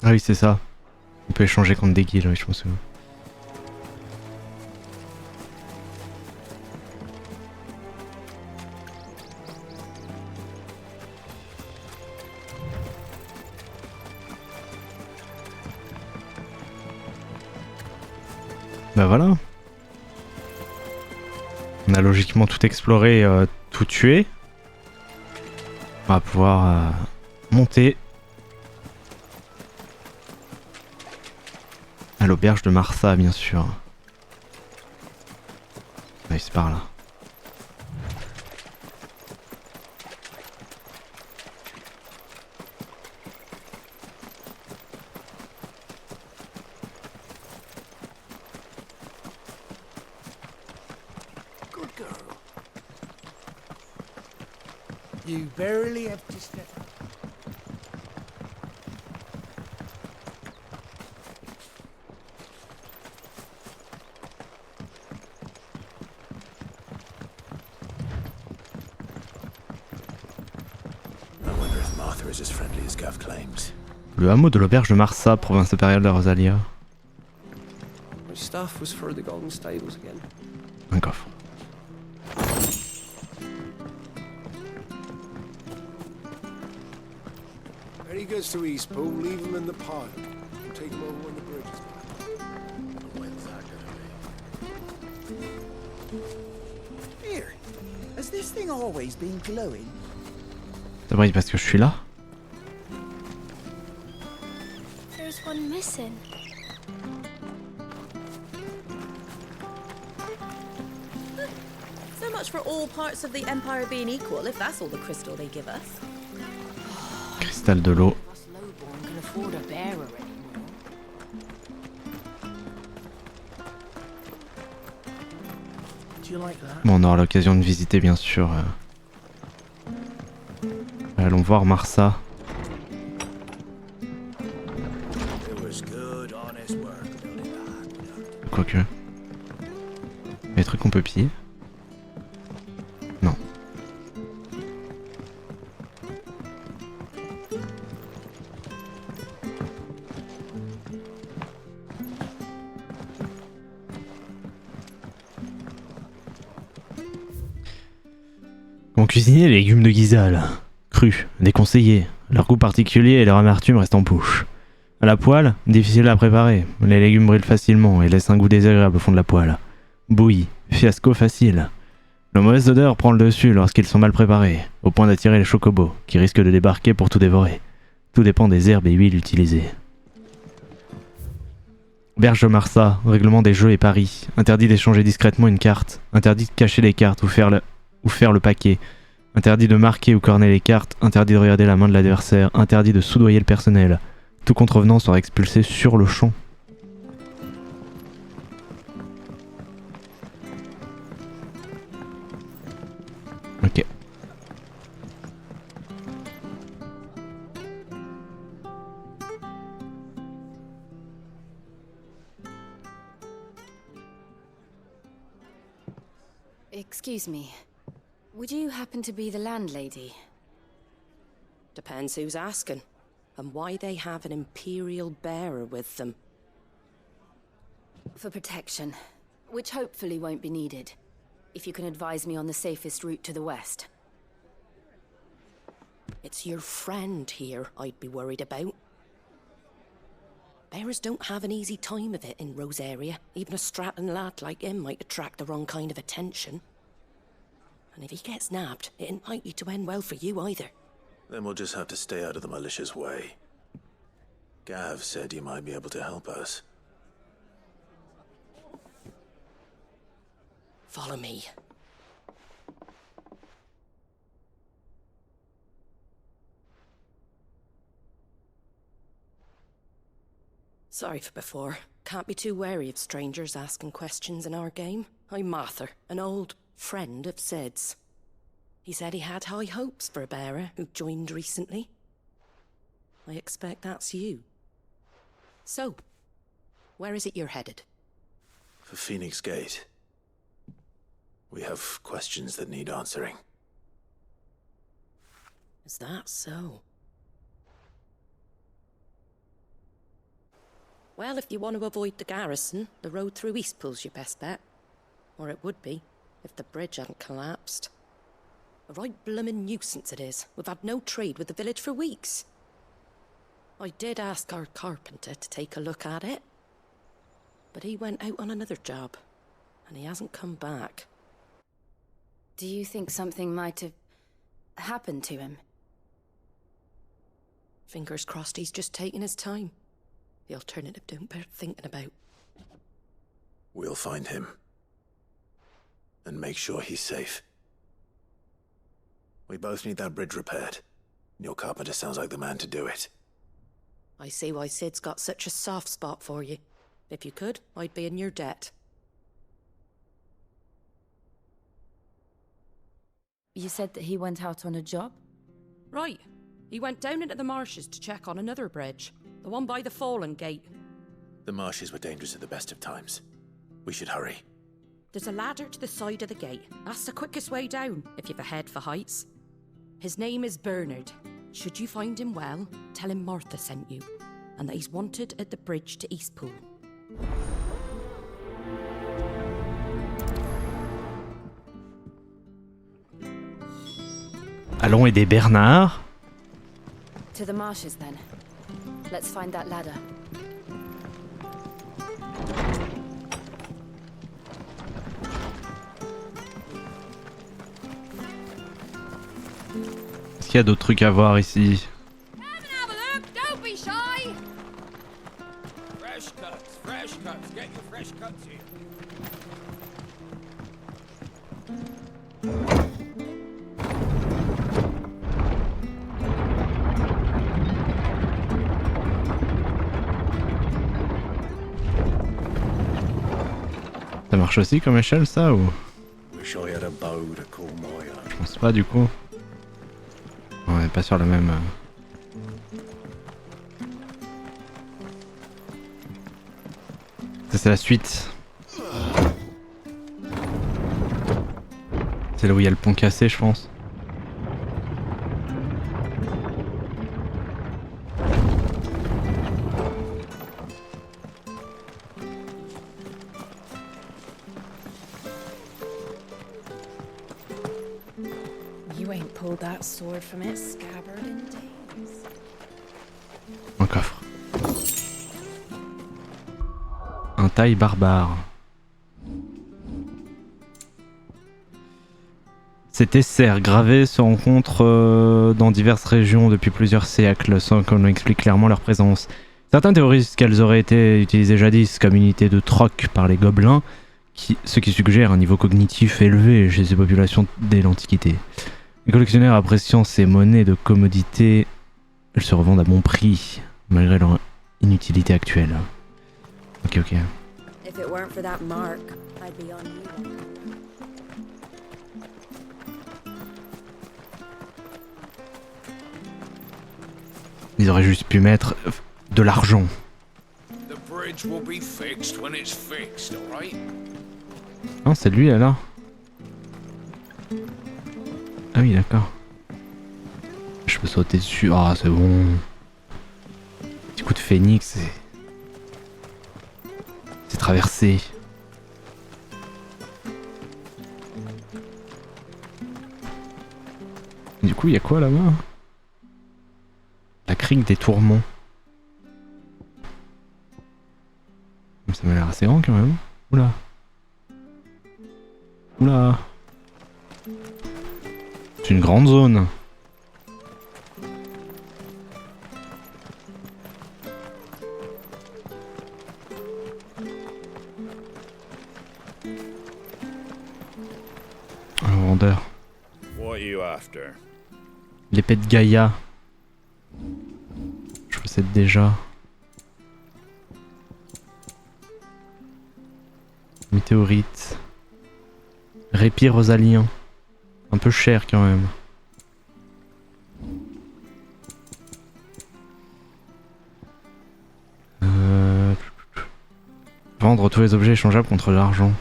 Ah oui, c'est ça. On peut échanger contre des guilds, oui, je pense. Bah voilà. On a logiquement tout exploré, tout tué. On va pouvoir monter à l'auberge de Martha, bien sûr. Ouais, c'est par là. Good girl. You barely have to step. Is as friendly as Gav claims. Le hameau de l'auberge de Marsa, province impériale de Rosalia. My staff was for the Golden Stables again. Un coffre. When he gets to Eastpool, leave him in the pile. We'll take him over when the bridge is back. When's that gonna be? Here, has this thing always been glowing? D'abord, parce que je suis là. There's one missing. So much for all parts of the Empire being equal, if that's all the crystal they give us. Cristal de l'eau. Us lowborn can afford a bearer anymore. Do you like that? Bon, on aura l'occasion de visiter, bien sûr. Allons voir Marsa. Quoique. Les trucs qu'on peut piller? Non. Comment cuisiner les légumes de Gizal? Crus, déconseillés, leur goût particulier et leur amertume restent en bouche. À la poêle, difficile à préparer, les légumes brûlent facilement et laissent un goût désagréable au fond de la poêle. Bouilli, fiasco facile. La mauvaise odeur prend le dessus lorsqu'ils sont mal préparés, au point d'attirer les chocobos, qui risquent de débarquer pour tout dévorer. Tout dépend des herbes et huiles utilisées. Berge de Marsa, règlement des jeux et paris. Interdit d'échanger discrètement une carte. Interdit de cacher les cartes ou faire le paquet. Interdit de marquer ou corner les cartes. Interdit de regarder la main de l'adversaire. Interdit de soudoyer le personnel. Tout contrevenant sera expulsé sur le champ. Ok. Excuse me. Would you happen to be the landlady? Depends who's asking, and why they have an Imperial bearer with them. For protection, which hopefully won't be needed. If you can advise me on the safest route to the west. It's your friend here I'd be worried about. Bearers don't have an easy time of it in Rosaria. Even a Stratton lad like him might attract the wrong kind of attention. And if he gets nabbed, it ain't likely to end well for you either. Then we'll just have to stay out of the malicious way. Gav said you might be able to help us. Follow me. Sorry for before. Can't be too wary of strangers asking questions in our game. I'm Martha, an old friend of Sid's. He said he had high hopes for a bearer who joined recently. I expect that's you. So, where is it you're headed? For Phoenix Gate. We have questions that need answering. Is that so? Well, if you want to avoid the garrison, the road through Eastpool's your best bet. Or it would be, if the bridge hadn't collapsed. A right bloomin' nuisance it is. We've had no trade with the village for weeks. I did ask our carpenter to take a look at it. But he went out on another job, and he hasn't come back. Do you think something might have happened to him? Fingers crossed he's just taking his time. The alternative don't bear thinking about. We'll find him. and make sure he's safe. We both need that bridge repaired. Your carpenter sounds like the man to do it. I see why Sid's got such a soft spot for you. If you could, I'd be in your debt. You said that he went out on a job? Right. He went down into the marshes to check on another bridge. The one by the Fallen Gate. The marshes were dangerous at the best of times. We should hurry. There's a ladder to the side of the gate. That's the quickest way down, if you've a head for heights. His name is Bernard. Should you find him well, tell him Martha sent you, and that he's wanted at the bridge to Eastpool. Allons aider Bernard. To the marshes then. Let's find that ladder. Est-ce qu'il y a d'autres trucs à voir ici? Don't be shy! Fresh cuts, get your fresh cuts here. Ça marche aussi comme échelle ça ou? Wish I had a bow to call my own. Je pense pas du coup. On est pas sur la même... Ça c'est la suite. C'est là où il y a le pont cassé je pense. You ain't pulled that sword from its scabbard in days. Un coffre. Un taille barbare. Ces tessères gravées se rencontrent dans diverses régions depuis plusieurs siècles, sans qu'on explique clairement leur présence. Certains théorisent qu'elles auraient été utilisées jadis comme unité de troc par les gobelins, ce qui suggère un niveau cognitif élevé chez ces populations dès l'Antiquité. Les collectionneurs appréciant ces monnaies de commodité, elles se revendent à bon prix, malgré leur inutilité actuelle. Ok. If it weren't for that mark, I'd be on you. Ils auraient juste pu mettre de l'argent. The bridge will be fixed when it's fixed, all right? Non, c'est lui alors. Ah oui, d'accord. Je peux sauter dessus. Ah, c'est bon. Petit coup de phénix et... C'est traversé. Du coup, il y a quoi là-bas? La crique des tourments. Ça m'a l'air assez grand quand même. Oula. Oula. C'est une grande zone. Un vendeur. What are you after? L'épée de Gaïa. Je possède déjà. Météorite. Répit rosalien. Un peu cher quand même. Vendre tous les objets échangeables contre l'argent.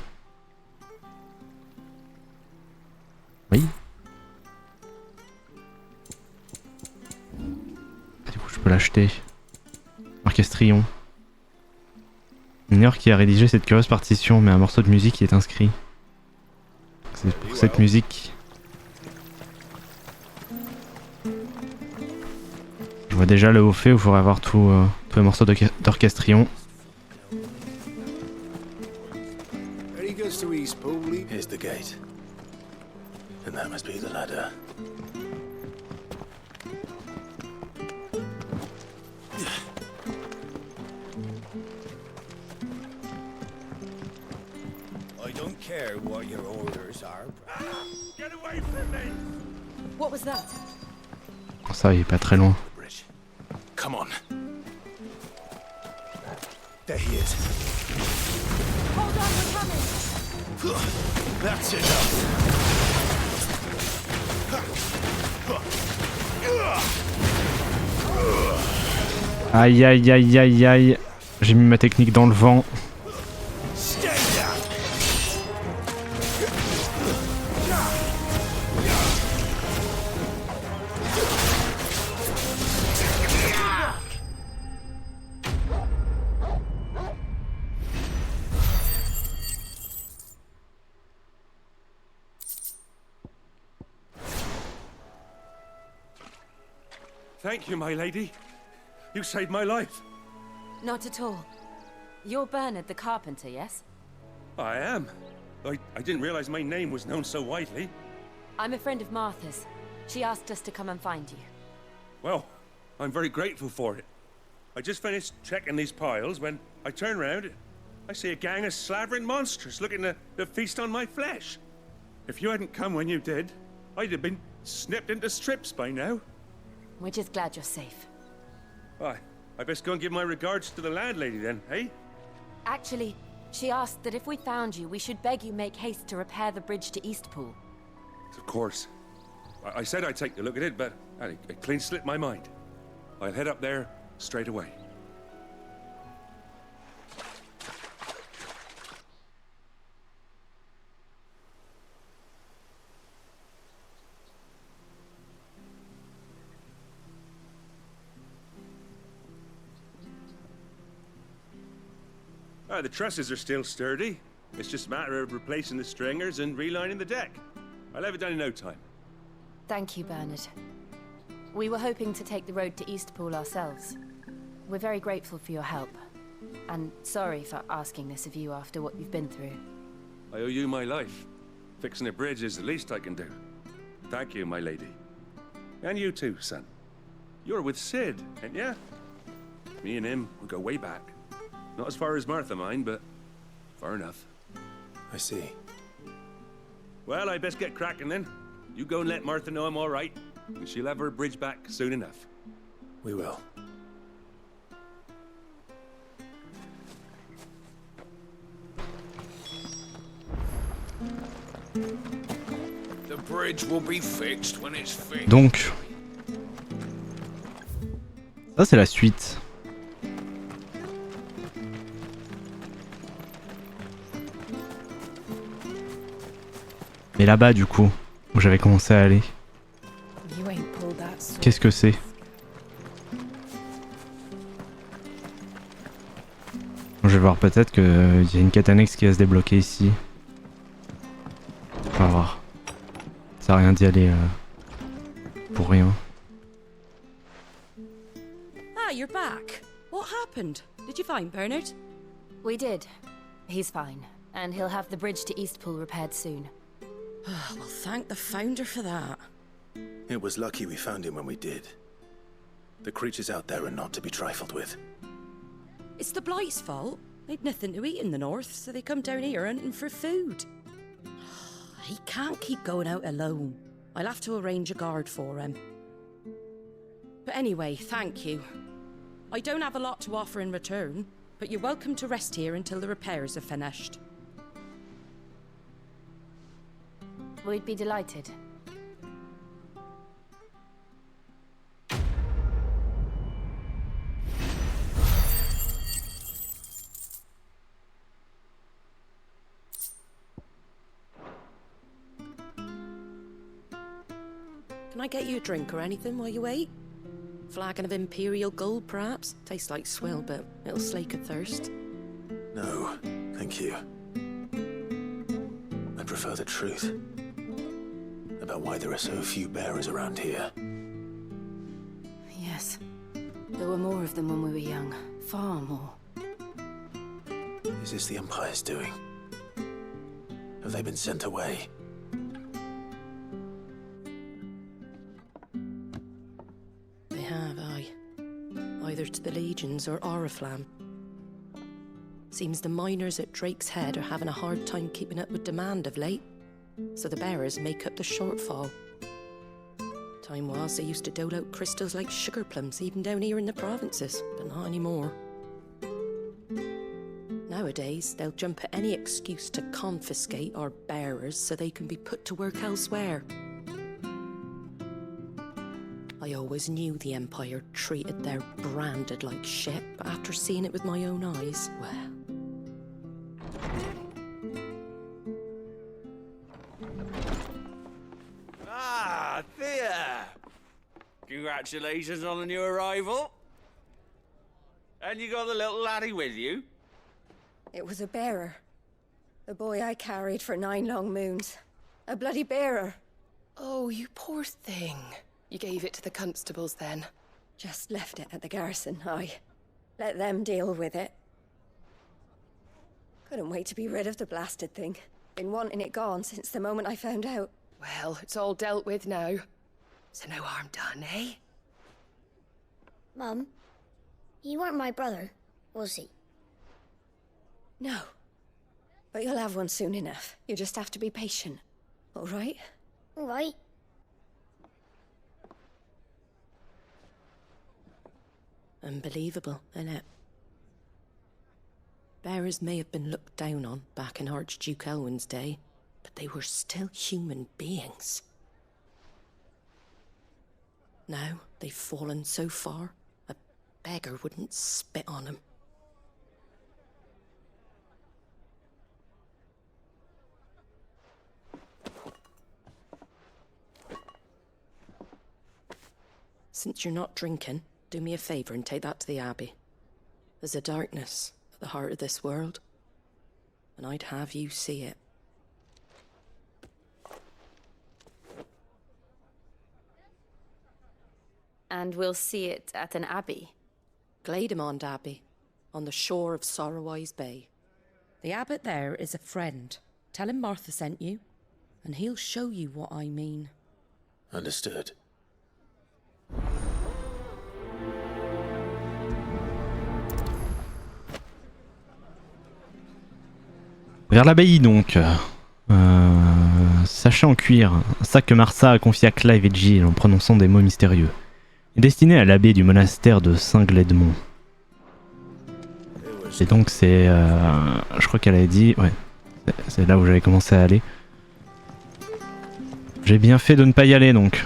Oui. Du coup je peux l'acheter. Orchestrion. Mineur qui a rédigé cette curieuse partition, mais un morceau de musique y est inscrit. C'est pour cette musique. Je vois déjà le haut fait où il faudrait avoir tous les morceaux d'orchestrion. Here's the gate. And that must be the ladder. I don't care what your orders are. Get away from me! What was that? Ça, il est pas très loin. Come on. There he is. Hold on, we're coming! That's enough. Aïe aïe aïe aïe aïe. J'ai mis ma technique dans le vent. Thank you, my lady. You saved my life. Not at all. You're Bernard the carpenter, yes? I am. I didn't realize my name was known so widely. I'm a friend of Martha's. She asked us to come and find you. Well, I'm very grateful for it. I just finished checking these piles when I turn around. I see a gang of slavering monsters looking to feast on my flesh. If you hadn't come when you did, I'd have been snipped into strips by now. We're just glad you're safe. I best go and give my regards to the landlady then, eh? Actually, she asked that if we found you, we should beg you make haste to repair the bridge to Eastpool. Of course. I said I'd take a look at it, but it clean slipped my mind. I'll head up there straight away. The trusses are still sturdy. It's just a matter of replacing the stringers and relining the deck. I'll have it done in no time. Thank you, Bernard. We were hoping to take the road to Eastpool ourselves. We're very grateful for your help. And sorry for asking this of you after what you've been through. I owe you my life. Fixing a bridge is the least I can do. Thank you, my lady. And you too, son. You're with Sid, ain't ya? Me and him, we go way back. Not as far as Martha, mind, but far enough. I see. Well, I best get cracking then. You go and let Martha know I'm all right, and she'll have her bridge back soon enough. We will. The bridge will be fixed when it's fixed. Donc, ça c'est la suite. Mais là-bas du coup, où j'avais commencé à aller. Qu'est-ce que c'est? Je vais voir peut-être qu'il y a une quête annexe qui va se débloquer ici. On va voir. Ça sert à rien d'y aller pour rien. Ah, you're back. What happened? Did you find Bernard? We did. He's fine, and he'll have the bridge to Eastpool repaired soon. Well, thank the Founder for that. It was lucky we found him when we did. The creatures out there are not to be trifled with. It's the Blight's fault. They'd nothing to eat in the north, so they come down here hunting for food. He can't keep going out alone. I'll have to arrange a guard for him. But anyway, thank you. I don't have a lot to offer in return, but you're welcome to rest here until the repairs are finished. We'd be delighted. Can I get you a drink or anything while you wait? Flagon of Imperial Gold, perhaps? Tastes like swill, but it'll slake a thirst. No, thank you. I prefer the truth. About why there are so few bearers around here. Yes. There were more of them when we were young. Far more. Is this the Empire's doing? Have they been sent away? They have, aye. Either to the Legions or Oriflamme. Seems the miners at Drake's Head are having a hard time keeping up with demand of late, so the bearers make up the shortfall. Time was they used to dole out crystals like sugar plums even down here in the provinces, but not anymore. Nowadays, they'll jump at any excuse to confiscate our bearers so they can be put to work elsewhere. I always knew the Empire treated their branded like shit, but after seeing it with my own eyes, well... Ah, Thea! Congratulations on the new arrival. And you got the little laddie with you? It was a bearer. The boy I carried for 9 long moons. A bloody bearer. Oh, you poor thing. You gave it to the constables then? Just left it at the garrison, aye. Let them deal with it. Couldn't wait to be rid of the blasted thing. Been wanting it gone since the moment I found out. Well, it's all dealt with now. So no harm done, eh? Mum, you weren't my brother, was he? No. But you'll have one soon enough. You just have to be patient. All right? All right. Unbelievable, innit? Bearers may have been looked down on back in Archduke Elwin's day, but they were still human beings. Now they've fallen so far, a beggar wouldn't spit on them. Since you're not drinking, do me a favour and take that to the Abbey. There's a darkness at the heart of this world, and I'd have you see it. And we'll see it at an abbey? Glademond Abbey, on the shore of Sorrowwise Bay. The abbot there is a friend. Tell him Martha sent you, and he'll show you what I mean. Understood. Vers l'abbaye donc. Sachet en cuir, un sac que Martha a confié à Clive et Jill en prononçant des mots mystérieux. Est destiné à l'abbé du monastère de Saint-Gledmont. Et donc c'est... je crois qu'elle avait dit... Ouais, c'est là où j'avais commencé à aller. J'ai bien fait de ne pas y aller donc.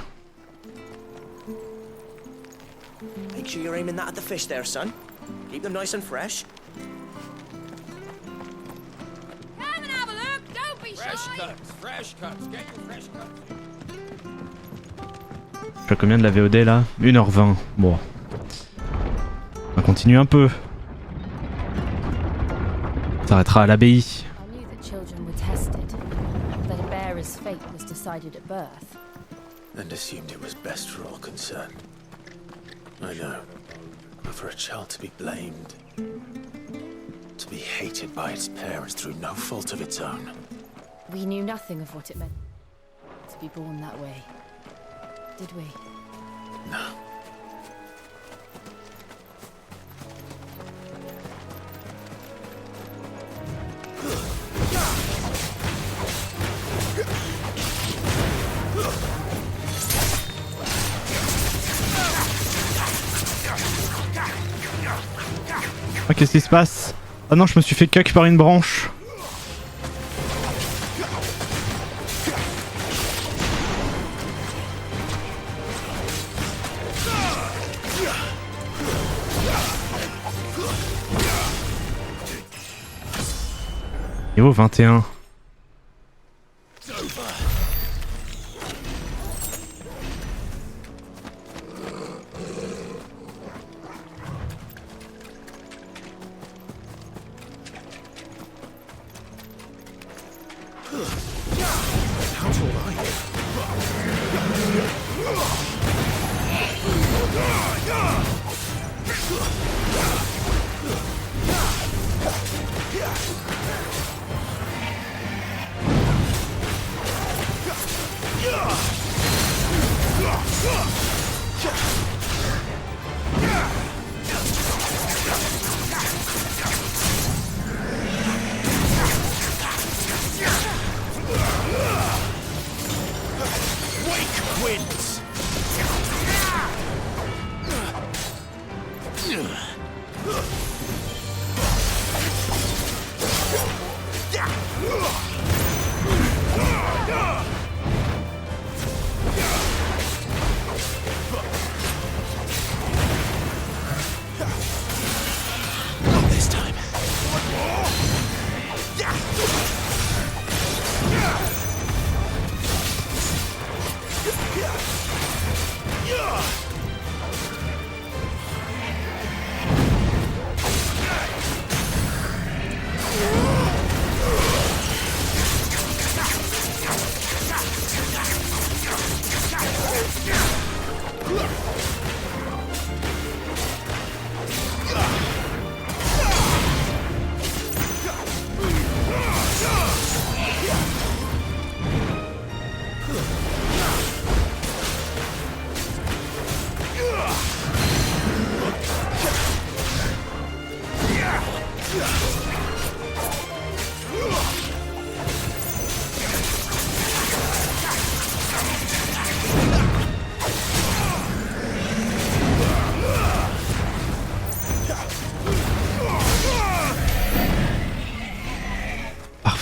Make sure you're aiming that at the fish there, son. Keep them nice and fresh. Come and have a look, don't be shy. Fresh cuts, get your fresh cuts. Je fais combien de la VOD là? 1h20. Bon. On va continuer un peu. On s'arrêtera à l'abbaye. I knew the children were tested, that a bearer's fate was decided at birth. And assumed it was best for all concerned. I know. But for a child to be blamed, to be hated by its parents through no fault of its own. We knew nothing of what it meant to be born that way, did we? No. Ah, qu'est-ce qui se passe? Ah non, je me suis fait cuck par une branche. Niveau 21.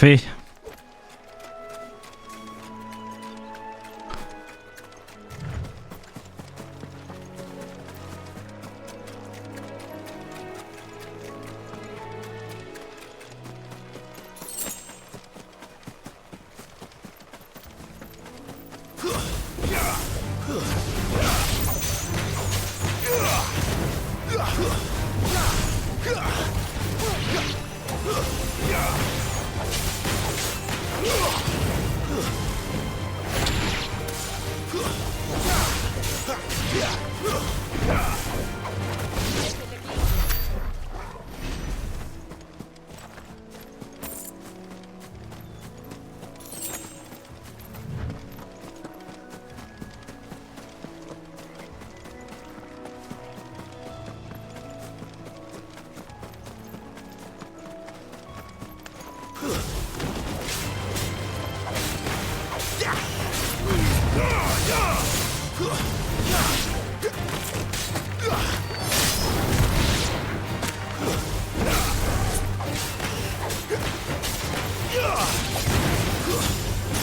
Parfait.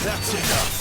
That's enough.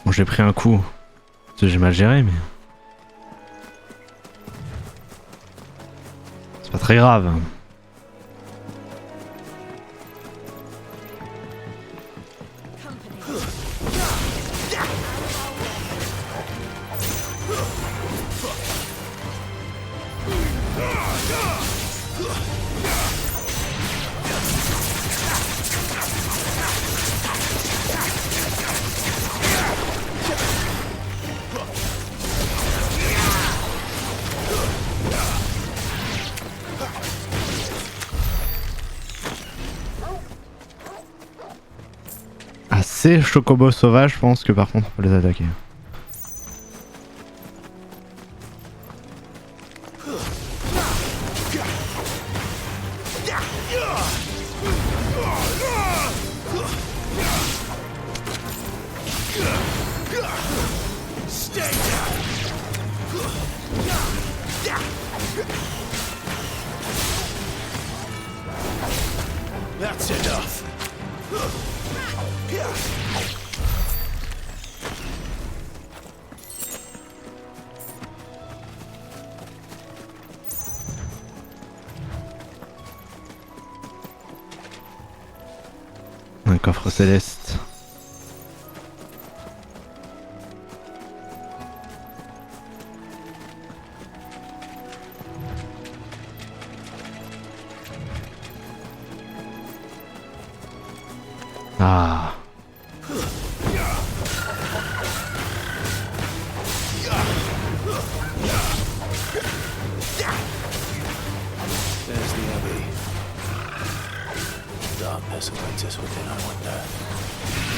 Bon, j'ai pris un coup. Parce que j'ai mal géré, mais... c'est pas très grave. Ces chocobos sauvages, je pense que par contre on peut les attaquer. That's enough. coffre céleste. Ah. There's the Abbey. Darkness awaits us within, I wonder.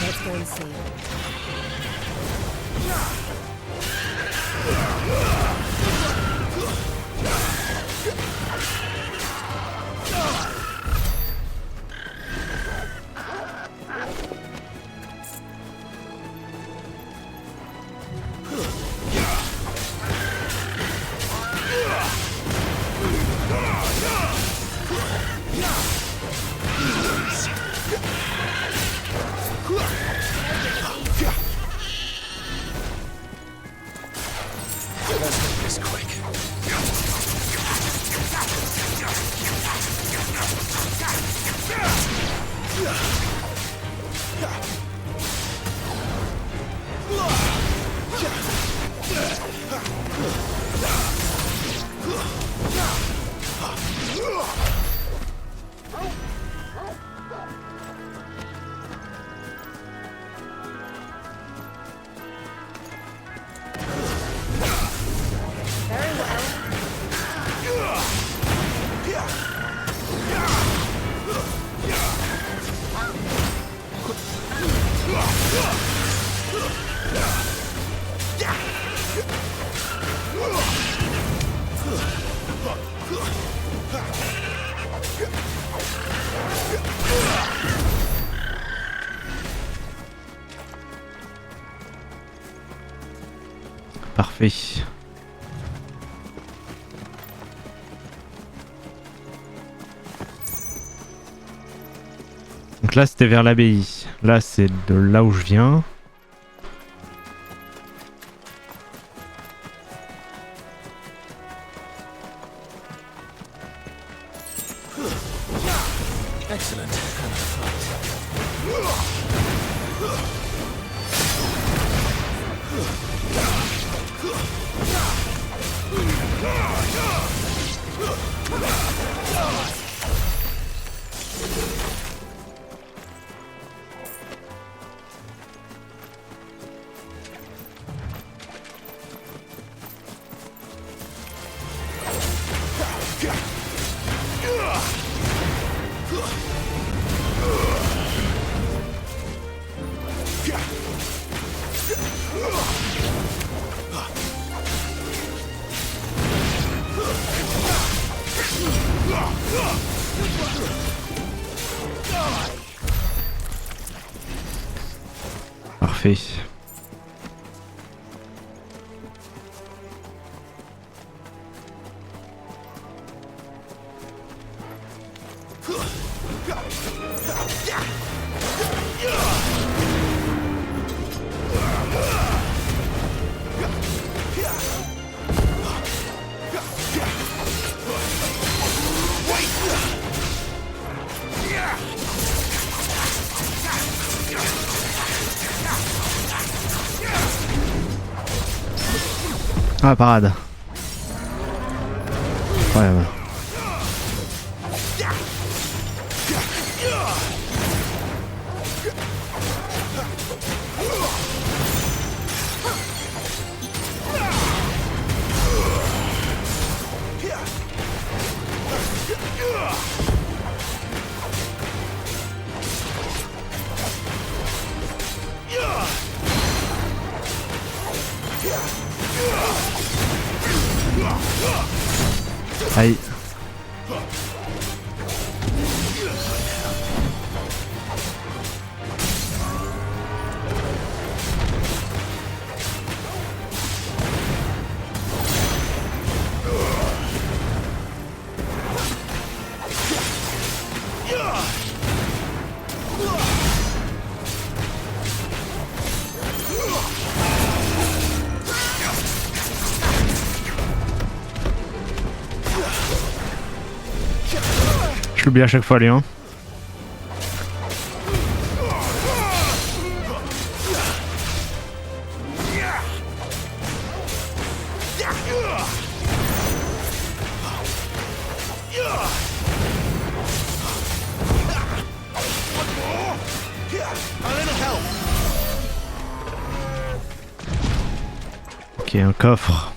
Let's go and see. Let's make this quick. Parfait. Donc là c'était vers l'abbaye. Là c'est de là où je viens. Excellent. Parfait. Ah, parade. Incroyable. Aïe. Je l'oublie à chaque fois, lui, hein. Ok, un coffre.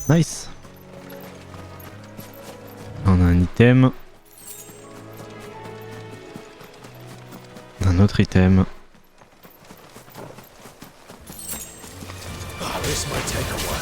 Nice. On a un item. Un autre item. This might take a while.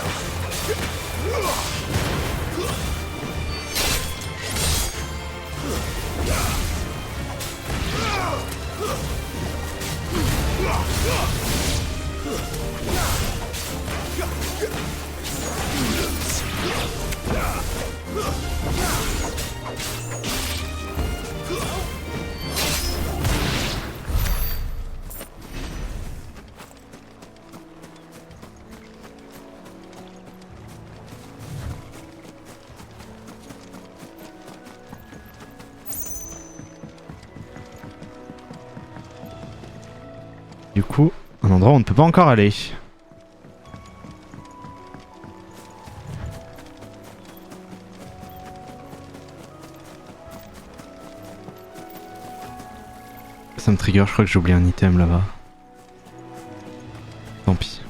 Du coup, un endroit où on ne peut pas encore aller. Ça me trigger, je crois que j'ai oublié un item là-bas. Tant pis.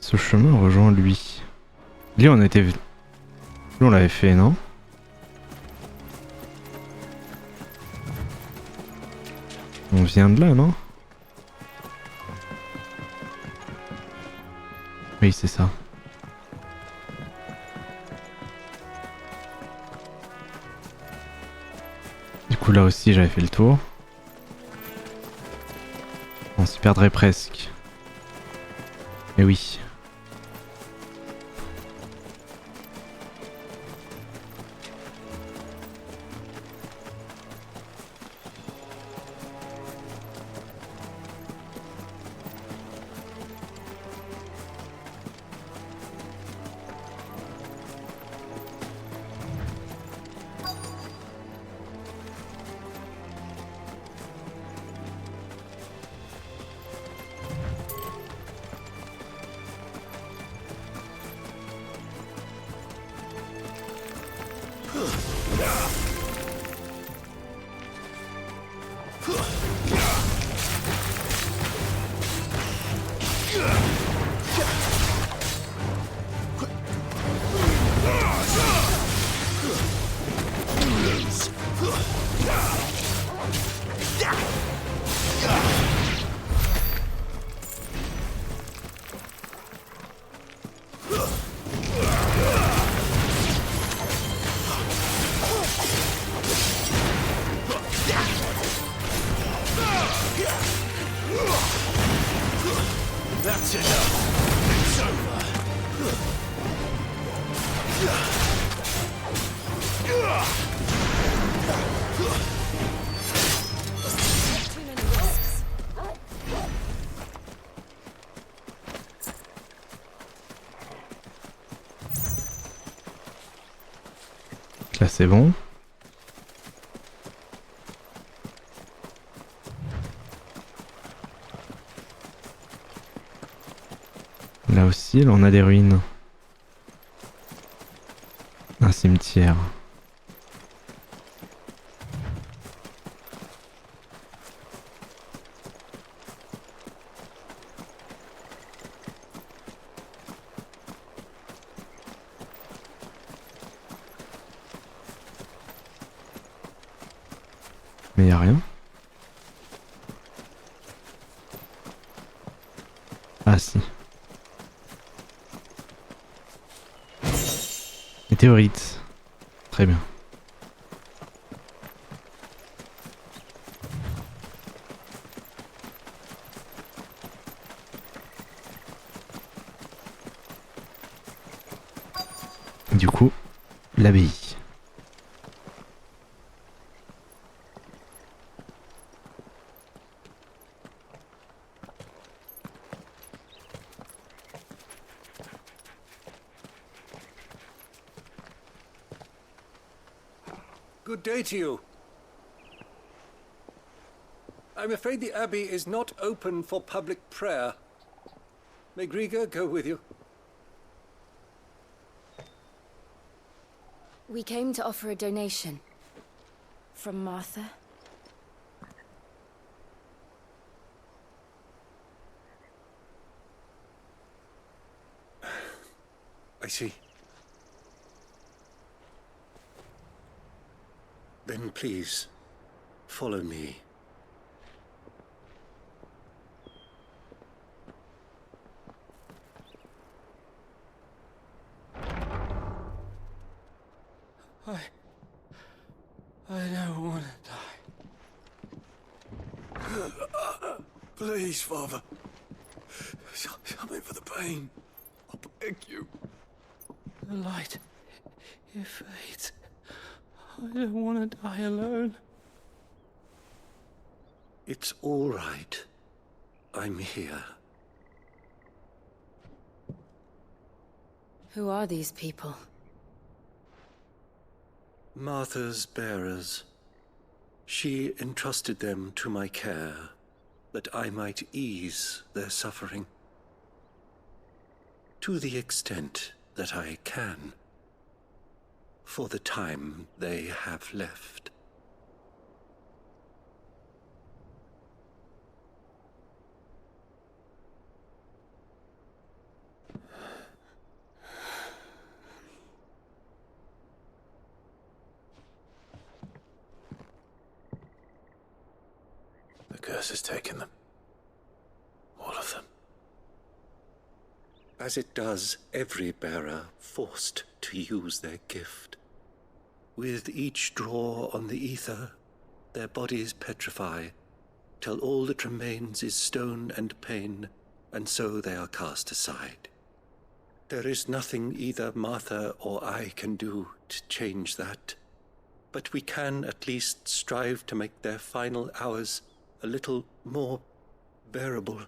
Ce chemin rejoint lui. Lui, on était... Lui, on l'avait fait, non? On vient de là, non? Oui, c'est ça. Du coup, là aussi, j'avais fait le tour. On s'y perdrait presque. Mais oui. That's enough. It's over. Là, c'est bon. Là aussi, là, on a des ruines. Un cimetière. Mais y a rien. Ah si. Météorite. Très bien. Du coup, l'abbaye. Good day to you. I'm afraid the Abbey is not open for public prayer. May Grieger go with you? We came to offer a donation. From Martha. I see. Then please, follow me. I don't want to die. Please, Father. Something for the pain. I beg you. The light, it fades. I don't want to die alone. It's all right. I'm here. Who are these people? Martha's bearers. She entrusted them to my care, that I might ease their suffering. To the extent that I can, for the time they have left. The curse has taken them. All of them. As it does every bearer forced to use their gift. With each draw on the ether, their bodies petrify, till all that remains is stone and pain, and so they are cast aside. There is nothing either Martha or I can do to change that, but we can at least strive to make their final hours a little more bearable.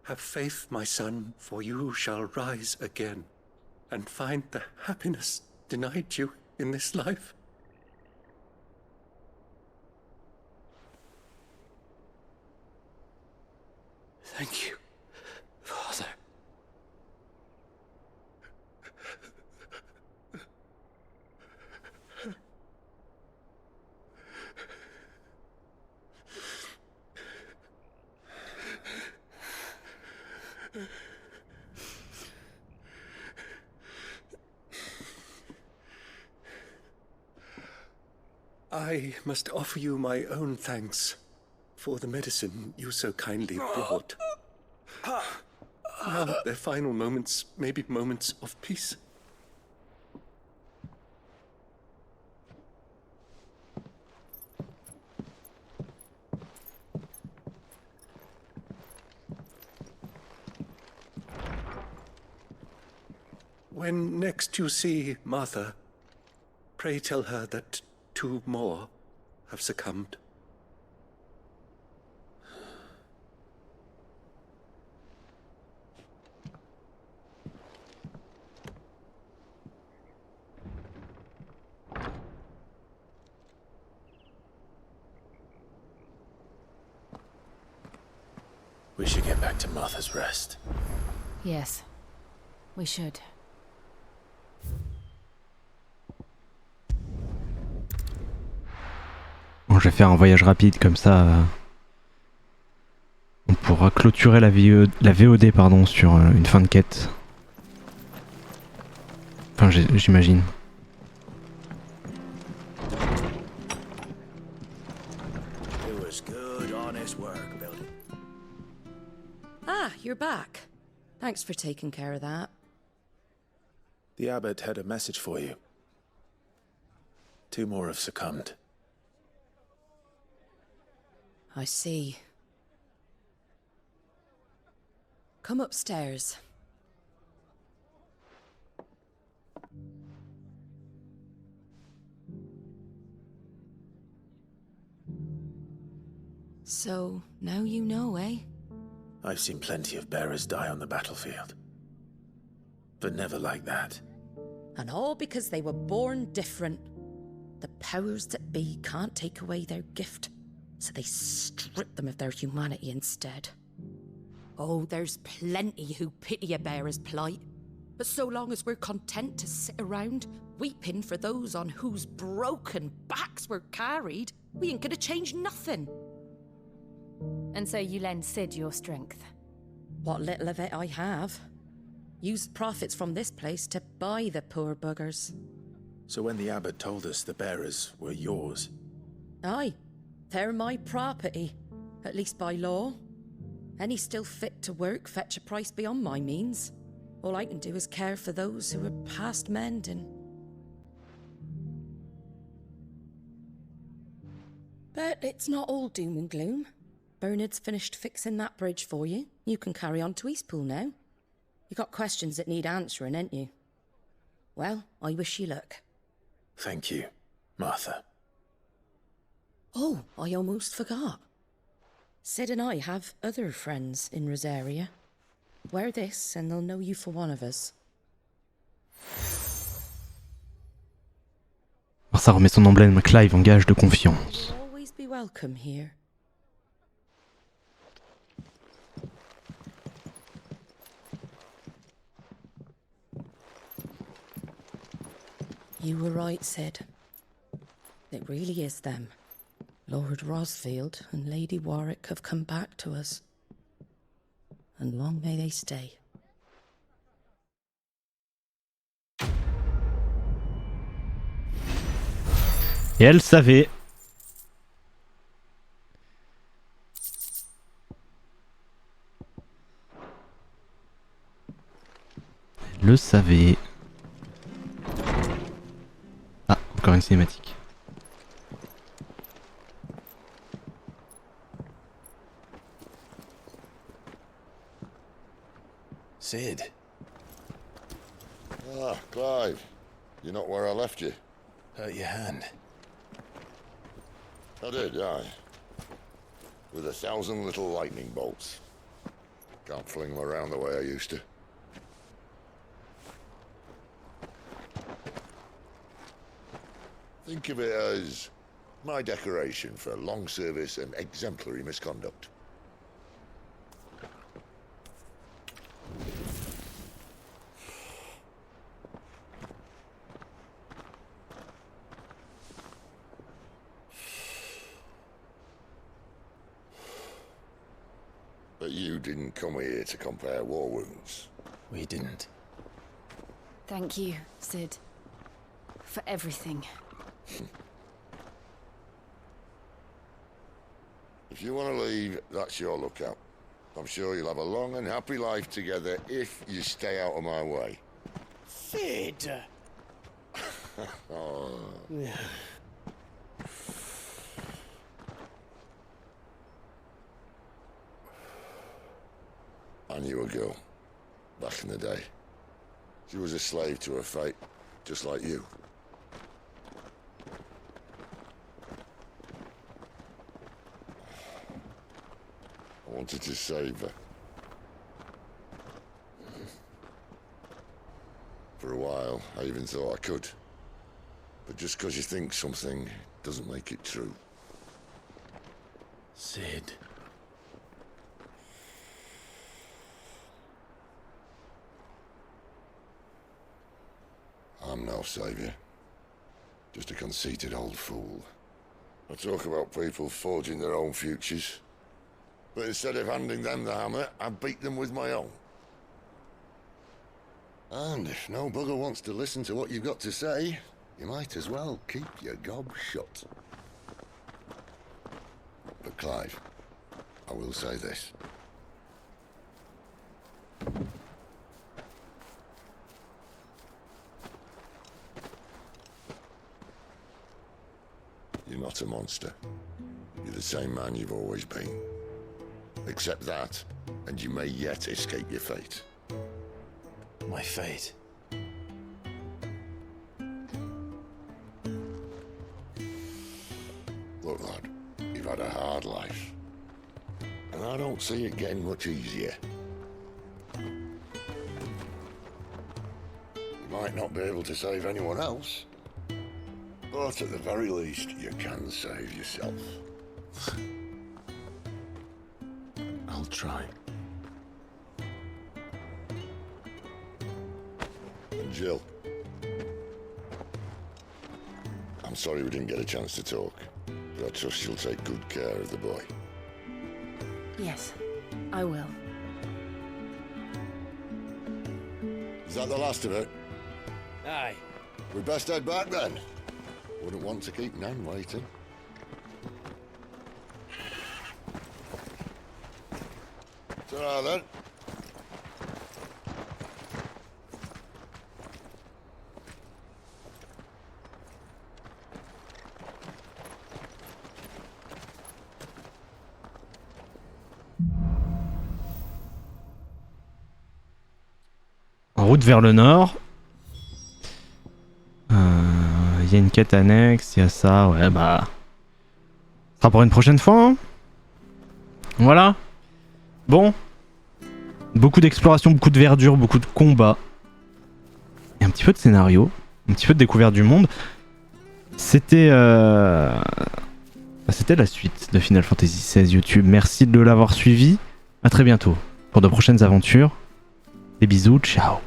Have faith, my son, for you shall rise again, and find the happiness denied you in this life. Thank you, Father. I must offer you my own thanks for the medicine you so kindly brought. Now their final moments may be moments of peace. When next you see Martha, pray tell her that 2 more have succumbed. We should get back to Martha's Rest. Yes, we should. Bon, je vais faire un voyage rapide comme ça. On pourra clôturer la VOD pardon, sur une fin de quête. Enfin, j'imagine. It was good, honest work, Billy. Ah, you're back. Thanks for taking care of that. The abbot had a message for you. 2 more have succumbed. I see. Come upstairs. So, now you know, eh? I've seen plenty of bearers die on the battlefield. But never like that. And all because they were born different. The powers that be can't take away their gift, so they strip them of their humanity instead. Oh, there's plenty who pity a bearer's plight. But so long as we're content to sit around, weeping for those on whose broken backs we're carried, we ain't gonna change nothing. And so you lend Sid your strength? What little of it I have. Used profits from this place to buy the poor buggers. So when the abbot told us the bearers were yours... Aye, they're my property, at least by law. Any still fit to work fetch a price beyond my means. All I can do is care for those who are past mending. But it's not all doom and gloom. Bernard's finished fixing that bridge for you. You can carry on to Eastpool now. You got questions that need answering, ain't you? Well, I wish you luck. Thank you, Martha. Oh, I almost forgot. Sid and I have other friends in Rosaria. Wear this and they'll know you for one of us. Alors ça remet son emblème Clive en gage de confiance. You'll always be welcome here. You were right, Sid. It really is them. Lord Rosfield and Lady Warwick have come back to us. And long may they stay. Et elle savait. Elle le savait. Ah, encore une cinématique. Sid. Ah, Clive. You're not where I left you. Hurt your hand. I did, aye. With 1,000 little lightning bolts. Can't fling them around the way I used to. Think of it as my decoration for long service and exemplary misconduct. But you didn't come here to compare war wounds. We didn't. Thank you, Sid. For everything. If you want to leave, that's your lookout. I'm sure you'll have a long and happy life together if you stay out of my way. Sid! Oh. I knew a girl, back in the day. She was a slave to her fate, just like you. I wanted to save her. For a while, I even thought I could. But just because you think something doesn't make it true. Sid. I'm no savior. Just a conceited old fool. I talk about people forging their own futures. But instead of handing them the hammer, I beat them with my own. And if no bugger wants to listen to what you've got to say, you might as well keep your gob shut. But Clive, I will say this. You're not a monster. You're the same man you've always been. Accept that, and you may yet escape your fate. My fate? Look, lad, you've had a hard life. And I don't see it getting much easier. You might not be able to save anyone else, but at the very least, you can save yourself. I'll try. And Jill, I'm sorry we didn't get a chance to talk, but I trust you'll take good care of the boy. Yes, I will. Is that the last of it? Aye. We best head back then. Wouldn't want to keep Nan waiting. Ta-ra then. En route vers le nord. Il y a une quête annexe, il y a ça, ouais bah... Ce sera pour une prochaine fois, hein. Voilà. Bon. Beaucoup d'exploration, beaucoup de verdure, beaucoup de combats. Et un petit peu de scénario. Un petit peu de découverte du monde. C'était... C'était la suite de Final Fantasy XVI YouTube. Merci de l'avoir suivi. À très bientôt pour de prochaines aventures. Des bisous, ciao.